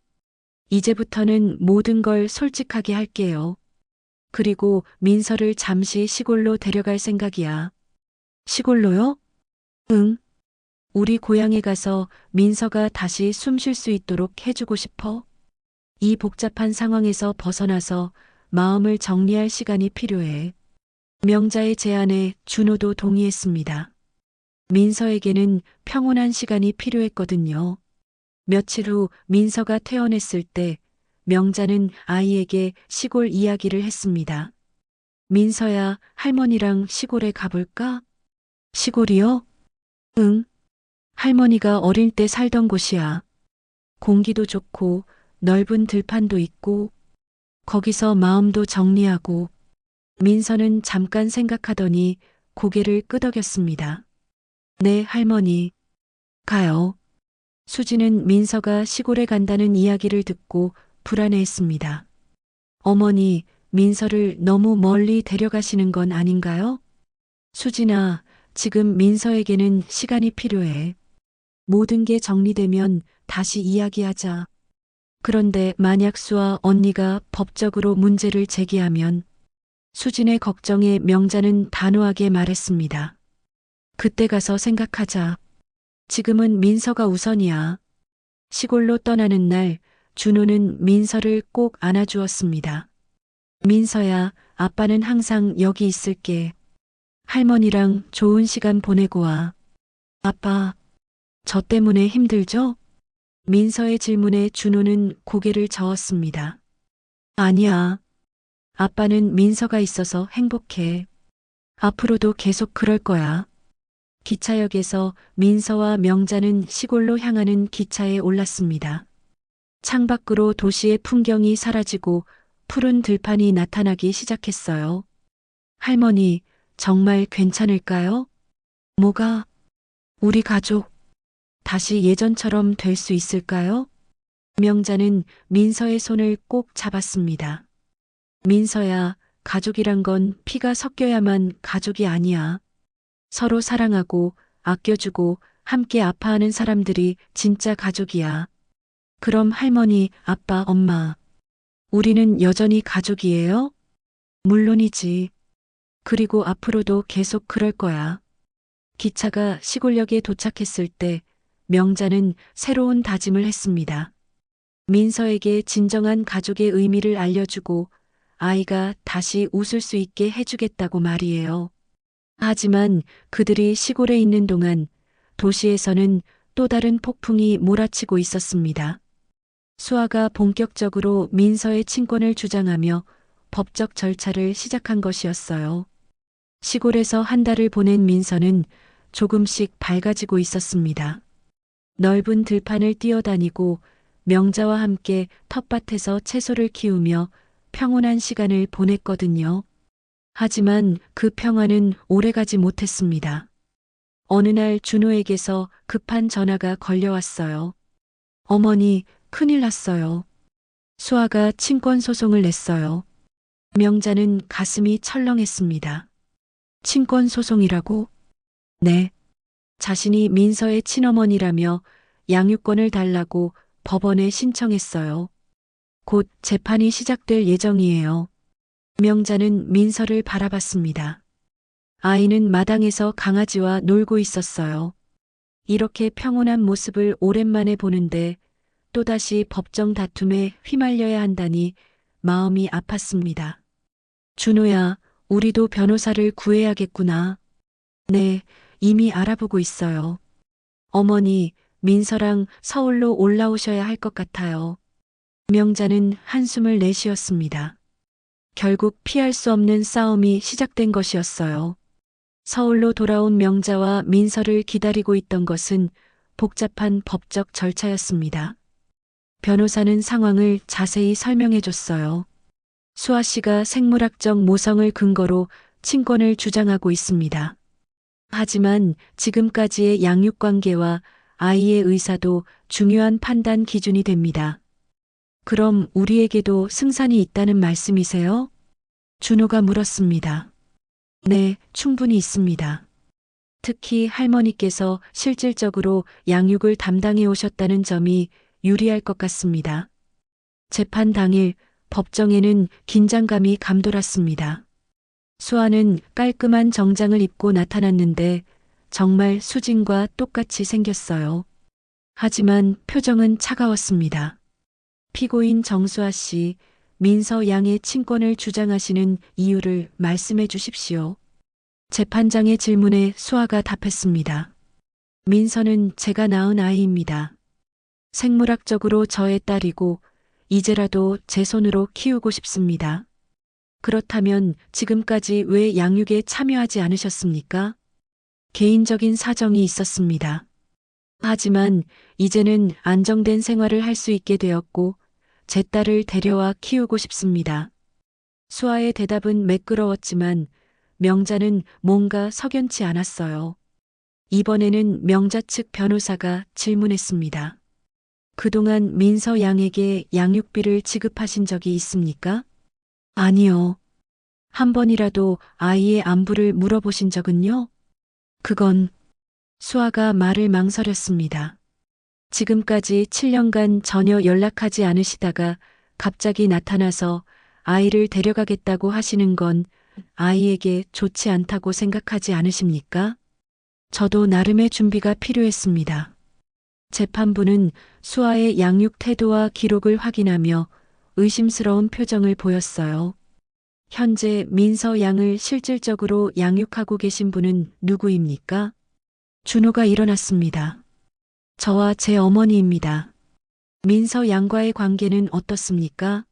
이제부터는 모든 걸 솔직하게 할게요. 그리고 민서를 잠시 시골로 데려갈 생각이야. 시골로요? 응. 우리 고향에 가서 민서가 다시 숨 쉴 수 있도록 해주고 싶어. 이 복잡한 상황에서 벗어나서 마음을 정리할 시간이 필요해. 명자의 제안에 준호도 동의했습니다. 민서에게는 평온한 시간이 필요했거든요. 며칠 후 민서가 퇴원했을 때 명자는 아이에게 시골 이야기를 했습니다. 민서야, 할머니랑 시골에 가볼까? 시골이요? 응. 할머니가 어릴 때 살던 곳이야. 공기도 좋고 넓은 들판도 있고 거기서 마음도 정리하고. 민서는 잠깐 생각하더니 고개를 끄덕였습니다. 네, 할머니. 가요. 수지는 민서가 시골에 간다는 이야기를 듣고 불안해했습니다. 어머니, 민서를 너무 멀리 데려가시는 건 아닌가요? 수진아, 지금 민서에게는 시간이 필요해. 모든 게 정리되면 다시 이야기하자. 그런데 만약 수아 언니가 법적으로 문제를 제기하면 수진의 걱정에 명자는 단호하게 말했습니다. 그때 가서 생각하자. 지금은 민서가 우선이야. 시골로 떠나는 날 준호는 민서를 꼭 안아주었습니다. 민서야, 아빠는 항상 여기 있을게. 할머니랑 좋은 시간 보내고 와. 아빠, 저 때문에 힘들죠? 민서의 질문에 준호는 고개를 저었습니다. 아니야. 아빠는 민서가 있어서 행복해. 앞으로도 계속 그럴 거야. 기차역에서 민서와 명자는 시골로 향하는 기차에 올랐습니다. 창밖으로 도시의 풍경이 사라지고 푸른 들판이 나타나기 시작했어요. 할머니, 정말 괜찮을까요? 뭐가? 우리 가족, 다시 예전처럼 될 수 있을까요? 명자는 민서의 손을 꼭 잡았습니다. 민서야, 가족이란 건 피가 섞여야만 가족이 아니야. 서로 사랑하고 아껴주고 함께 아파하는 사람들이 진짜 가족이야. 그럼 할머니, 아빠, 엄마, 우리는 여전히 가족이에요? 물론이지. 그리고 앞으로도 계속 그럴 거야. 기차가 시골역에 도착했을 때 명자는 새로운 다짐을 했습니다. 민서에게 진정한 가족의 의미를 알려주고 아이가 다시 웃을 수 있게 해주겠다고 말이에요. 하지만 그들이 시골에 있는 동안 도시에서는 또 다른 폭풍이 몰아치고 있었습니다. 수아가 본격적으로 민서의 친권을 주장하며 법적 절차를 시작한 것이었어요. 시골에서 한 달을 보낸 민서는 조금씩 밝아지고 있었습니다. 넓은 들판을 뛰어다니고 명자와 함께 텃밭에서 채소를 키우며 평온한 시간을 보냈거든요. 하지만 그 평화는 오래가지 못했습니다. 어느 날 준호에게서 급한 전화가 걸려왔어요. 어머니, 큰일 났어요. 수아가 친권 소송을 냈어요. 명자는 가슴이 철렁했습니다. 친권 소송이라고? 네. 자신이 민서의 친어머니라며 양육권을 달라고 법원에 신청했어요. 곧 재판이 시작될 예정이에요. 명자는 민서를 바라봤습니다. 아이는 마당에서 강아지와 놀고 있었어요. 이렇게 평온한 모습을 오랜만에 보는데 또다시 법정 다툼에 휘말려야 한다니 마음이 아팠습니다. 준호야, 우리도 변호사를 구해야겠구나. 네, 이미 알아보고 있어요. 어머니, 민서랑 서울로 올라오셔야 할 것 같아요. 명자는 한숨을 내쉬었습니다. 결국 피할 수 없는 싸움이 시작된 것이었어요. 서울로 돌아온 명자와 민서를 기다리고 있던 것은 복잡한 법적 절차였습니다. 변호사는 상황을 자세히 설명해 줬어요. 수아 씨가 생물학적 모성을 근거로 친권을 주장하고 있습니다. 하지만 지금까지의 양육 관계와 아이의 의사도 중요한 판단 기준이 됩니다. 그럼 우리에게도 승산이 있다는 말씀이세요? 준호가 물었습니다. 네, 충분히 있습니다. 특히 할머니께서 실질적으로 양육을 담당해 오셨다는 점이 유리할 것 같습니다. 재판 당일 법정에는 긴장감이 감돌았습니다. 수아는 깔끔한 정장을 입고 나타났는데 정말 수진과 똑같이 생겼어요. 하지만 표정은 차가웠습니다. 피고인 정수아 씨, 민서 양의 친권을 주장하시는 이유를 말씀해 주십시오. 재판장의 질문에 수아가 답했습니다. 민서는 제가 낳은 아이입니다. 생물학적으로 저의 딸이고 이제라도 제 손으로 키우고 싶습니다. 그렇다면 지금까지 왜 양육에 참여하지 않으셨습니까? 개인적인 사정이 있었습니다. 하지만 이제는 안정된 생활을 할 수 있게 되었고 제 딸을 데려와 키우고 싶습니다. 수아의 대답은 매끄러웠지만 명자는 뭔가 석연치 않았어요. 이번에는 명자 측 변호사가 질문했습니다. 그동안 민서 양에게 양육비를 지급하신 적이 있습니까? 아니요. 한 번이라도 아이의 안부를 물어보신 적은요? 그건 수아가 말을 망설였습니다. 지금까지 7년간 전혀 연락하지 않으시다가 갑자기 나타나서 아이를 데려가겠다고 하시는 건 아이에게 좋지 않다고 생각하지 않으십니까? 저도 나름의 준비가 필요했습니다. 재판부는 수아의 양육 태도와 기록을 확인하며 의심스러운 표정을 보였어요. 현재 민서 양을 실질적으로 양육하고 계신 분은 누구입니까? 준호가 일어났습니다. 저와 제 어머니입니다. 민서 양과의 관계는 어떻습니까?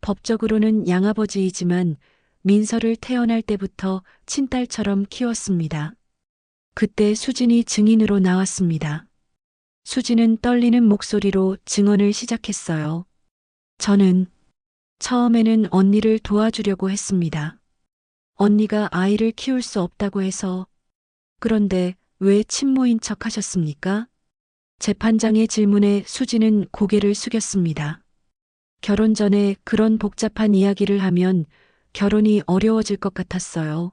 법적으로는 양아버지이지만 민서를 태어날 때부터 친딸처럼 키웠습니다. 그때 수진이 증인으로 나왔습니다. 수진은 떨리는 목소리로 증언을 시작했어요. 저는 처음에는 언니를 도와주려고 했습니다. 언니가 아이를 키울 수 없다고 해서. 그런데 왜 친모인 척 하셨습니까? 재판장의 질문에 수진은 고개를 숙였습니다. 결혼 전에 그런 복잡한 이야기를 하면 결혼이 어려워질 것 같았어요.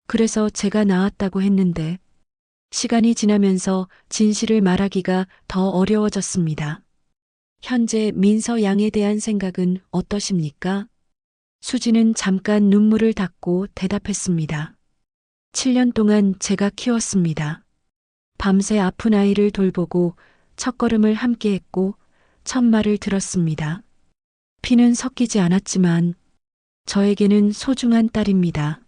그래서 제가 나왔다고 했는데 시간이 지나면서 진실을 말하기가 더 어려워졌습니다. 현재 민서 양에 대한 생각은 어떠십니까? 수진은 잠깐 눈물을 닦고 대답했습니다. 7년 동안 제가 키웠습니다. 밤새 아픈 아이를 돌보고 첫걸음을 함께 했고 첫 말을 들었습니다. 피는 섞이지 않았지만 저에게는 소중한 딸입니다.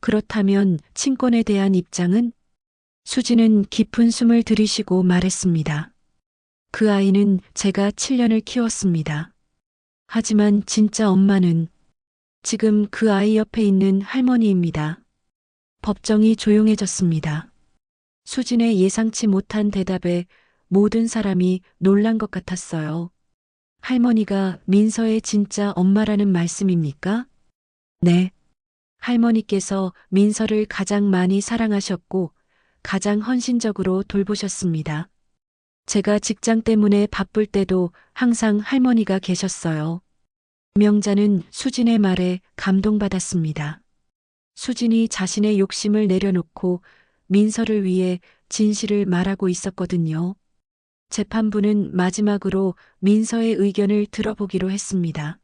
그렇다면 친권에 대한 입장은? 수진은 깊은 숨을 들이쉬고 말했습니다. 그 아이는 제가 7년을 키웠습니다. 하지만 진짜 엄마는 지금 그 아이 옆에 있는 할머니입니다. 법정이 조용해졌습니다. 수진의 예상치 못한 대답에 모든 사람이 놀란 것 같았어요. 할머니가 민서의 진짜 엄마라는 말씀입니까? 네. 할머니께서 민서를 가장 많이 사랑하셨고 가장 헌신적으로 돌보셨습니다. 제가 직장 때문에 바쁠 때도 항상 할머니가 계셨어요. 명자는 수진의 말에 감동받았습니다. 수진이 자신의 욕심을 내려놓고 민서를 위해 진실을 말하고 있었거든요. 재판부는 마지막으로 민서의 의견을 들어보기로 했습니다.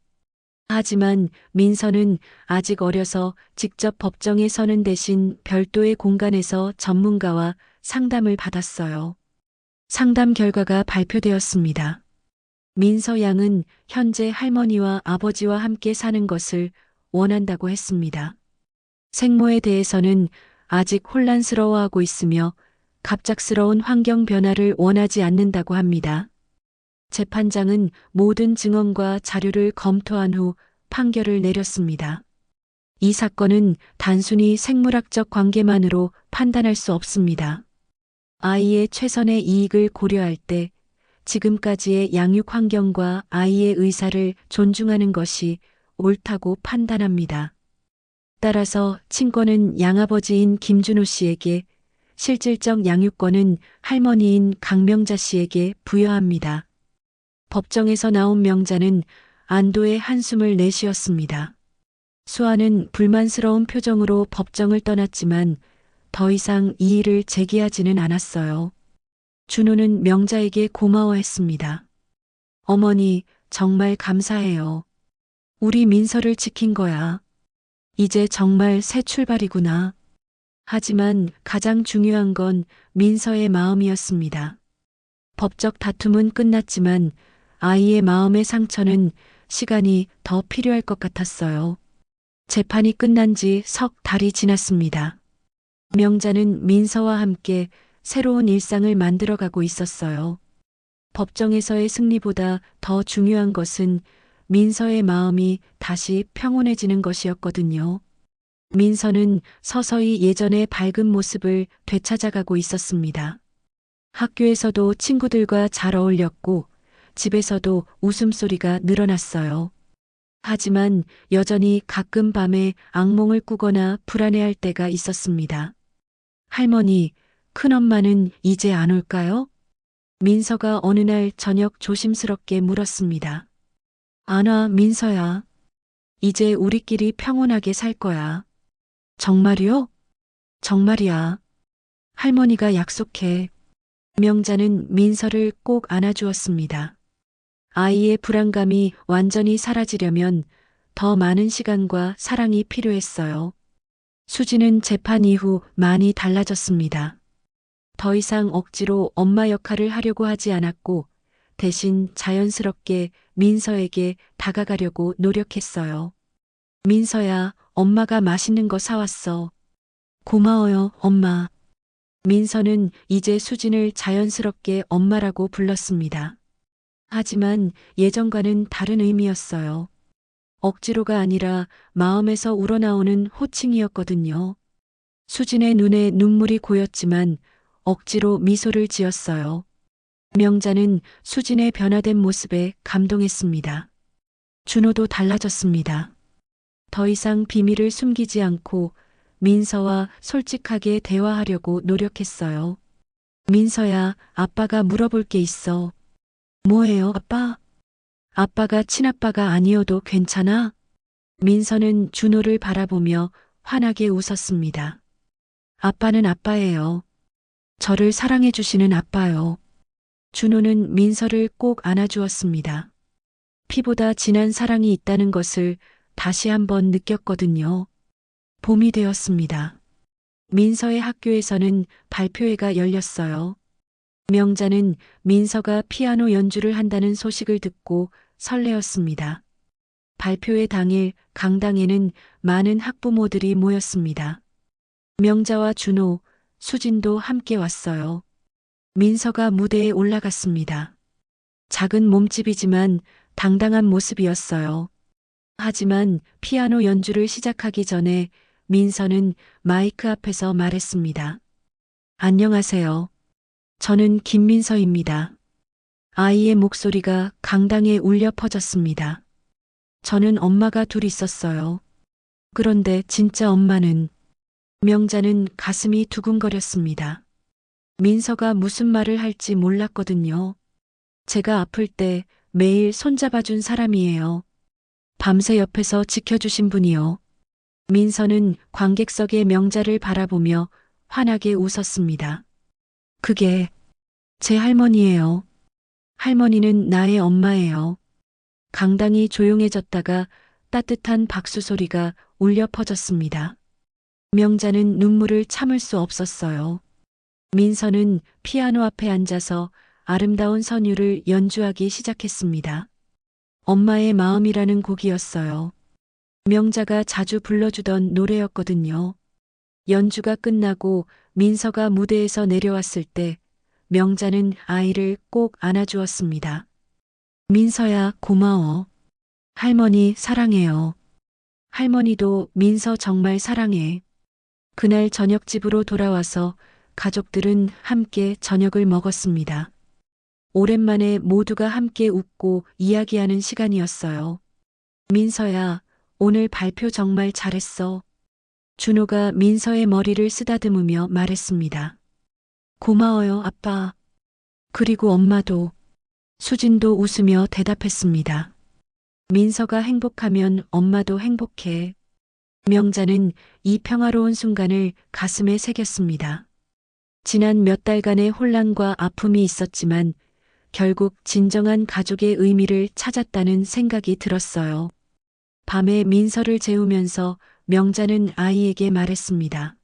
하지만 민서는 아직 어려서 직접 법정에 서는 대신 별도의 공간에서 전문가와 상담을 받았어요. 상담 결과가 발표되었습니다. 민서 양은 현재 할머니와 아버지와 함께 사는 것을 원한다고 했습니다. 생모에 대해서는 아직 혼란스러워하고 있으며 갑작스러운 환경 변화를 원하지 않는다고 합니다. 재판장은 모든 증언과 자료를 검토한 후 판결을 내렸습니다. 이 사건은 단순히 생물학적 관계만으로 판단할 수 없습니다. 아이의 최선의 이익을 고려할 때 지금까지의 양육 환경과 아이의 의사를 존중하는 것이 옳다고 판단합니다. 따라서 친권은 양아버지인 김준호 씨에게, 실질적 양육권은 할머니인 강명자 씨에게 부여합니다. 법정에서 나온 명자는 안도의 한숨을 내쉬었습니다. 수아는 불만스러운 표정으로 법정을 떠났지만 더 이상 이의를 제기하지는 않았어요. 준호는 명자에게 고마워했습니다. 어머니, 정말 감사해요. 우리 민서를 지킨 거야. 이제 정말 새 출발이구나. 하지만 가장 중요한 건 민서의 마음이었습니다. 법적 다툼은 끝났지만 아이의 마음의 상처는 시간이 더 필요할 것 같았어요. 재판이 끝난 지 석 달이 지났습니다. 명자는 민서와 함께 새로운 일상을 만들어가고 있었어요. 법정에서의 승리보다 더 중요한 것은 민서의 마음이 다시 평온해지는 것이었거든요. 민서는 서서히 예전의 밝은 모습을 되찾아가고 있었습니다. 학교에서도 친구들과 잘 어울렸고 집에서도 웃음소리가 늘어났어요. 하지만 여전히 가끔 밤에 악몽을 꾸거나 불안해할 때가 있었습니다. 할머니, 큰엄마는 이제 안 올까요? 민서가 어느 날 저녁 조심스럽게 물었습니다. 안 와, 민서야. 이제 우리끼리 평온하게 살 거야. 정말이요? 정말이야. 할머니가 약속해. 명자는 민서를 꼭 안아주었습니다. 아이의 불안감이 완전히 사라지려면 더 많은 시간과 사랑이 필요했어요. 수지는 재판 이후 많이 달라졌습니다. 더 이상 억지로 엄마 역할을 하려고 하지 않았고 대신 자연스럽게 민서에게 다가가려고 노력했어요. 민서야, 엄마가 맛있는 거 사왔어. 고마워요, 엄마. 민서는 이제 수진을 자연스럽게 엄마라고 불렀습니다. 하지만 예전과는 다른 의미였어요. 억지로가 아니라 마음에서 우러나오는 호칭이었거든요. 수진의 눈에 눈물이 고였지만 억지로 미소를 지었어요. 명자는 수진의 변화된 모습에 감동했습니다. 준호도 달라졌습니다. 더 이상 비밀을 숨기지 않고 민서와 솔직하게 대화하려고 노력했어요. 민서야, 아빠가 물어볼 게 있어. 뭐예요, 아빠? 아빠가 친아빠가 아니어도 괜찮아? 민서는 준호를 바라보며 환하게 웃었습니다. 아빠는 아빠예요. 저를 사랑해주시는 아빠요. 준호는 민서를 꼭 안아주었습니다. 피보다 진한 사랑이 있다는 것을 다시 한번 느꼈거든요. 봄이 되었습니다. 민서의 학교에서는 발표회가 열렸어요. 명자는 민서가 피아노 연주를 한다는 소식을 듣고 설레었습니다. 발표회 당일 강당에는 많은 학부모들이 모였습니다. 명자와 준호, 수진도 함께 왔어요. 민서가 무대에 올라갔습니다. 작은 몸집이지만 당당한 모습이었어요. 하지만 피아노 연주를 시작하기 전에 민서는 마이크 앞에서 말했습니다. 안녕하세요. 저는 김민서입니다. 아이의 목소리가 강당에 울려 퍼졌습니다. 저는 엄마가 둘 있었어요. 그런데 진짜 엄마는... 명자는 가슴이 두근거렸습니다. 민서가 무슨 말을 할지 몰랐거든요. 제가 아플 때 매일 손잡아준 사람이에요. 밤새 옆에서 지켜주신 분이요. 민서는 관객석의 명자를 바라보며 환하게 웃었습니다. 그게 제 할머니예요. 할머니는 나의 엄마예요. 강당이 조용해졌다가 따뜻한 박수 소리가 울려 퍼졌습니다. 명자는 눈물을 참을 수 없었어요. 민서는 피아노 앞에 앉아서 아름다운 선율을 연주하기 시작했습니다. 엄마의 마음이라는 곡이었어요. 명자가 자주 불러주던 노래였거든요. 연주가 끝나고 민서가 무대에서 내려왔을 때 명자는 아이를 꼭 안아주었습니다. 민서야, 고마워. 할머니 사랑해요. 할머니도 민서 정말 사랑해. 그날 저녁 집으로 돌아와서 가족들은 함께 저녁을 먹었습니다. 오랜만에 모두가 함께 웃고 이야기하는 시간이었어요. 민서야, 오늘 발표 정말 잘했어. 준호가 민서의 머리를 쓰다듬으며 말했습니다. 고마워요, 아빠. 그리고 엄마도. 수진도 웃으며 대답했습니다. 민서가 행복하면 엄마도 행복해. 명자는 이 평화로운 순간을 가슴에 새겼습니다. 지난 몇 달간의 혼란과 아픔이 있었지만 결국 진정한 가족의 의미를 찾았다는 생각이 들었어요. 밤에 민서를 재우면서 명자는 아이에게 말했습니다.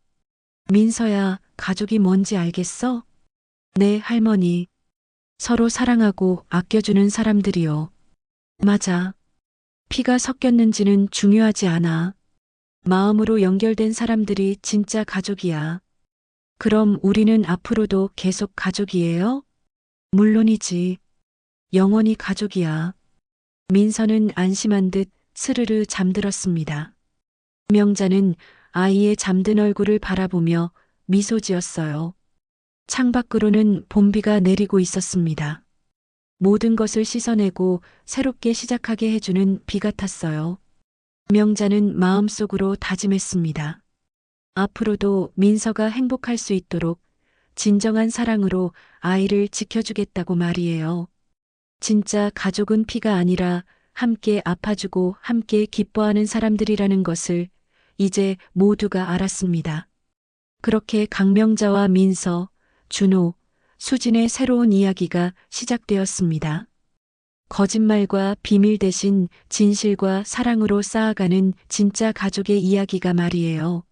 민서야, 가족이 뭔지 알겠어? 네, 할머니. 서로 사랑하고 아껴주는 사람들이요. 맞아. 피가 섞였는지는 중요하지 않아. 마음으로 연결된 사람들이 진짜 가족이야. 그럼 우리는 앞으로도 계속 가족이에요? 물론이지. 영원히 가족이야. 민서는 안심한 듯 스르르 잠들었습니다. 명자는 아이의 잠든 얼굴을 바라보며 미소 지었어요. 창밖으로는 봄비가 내리고 있었습니다. 모든 것을 씻어내고 새롭게 시작하게 해주는 비 같았어요. 명자는 마음속으로 다짐했습니다. 앞으로도 민서가 행복할 수 있도록 진정한 사랑으로 아이를 지켜주겠다고 말이에요. 진짜 가족은 피가 아니라 함께 아파주고 함께 기뻐하는 사람들이라는 것을 이제 모두가 알았습니다. 그렇게 강명자와 민서, 준호, 수진의 새로운 이야기가 시작되었습니다. 거짓말과 비밀 대신 진실과 사랑으로 쌓아가는 진짜 가족의 이야기가 말이에요.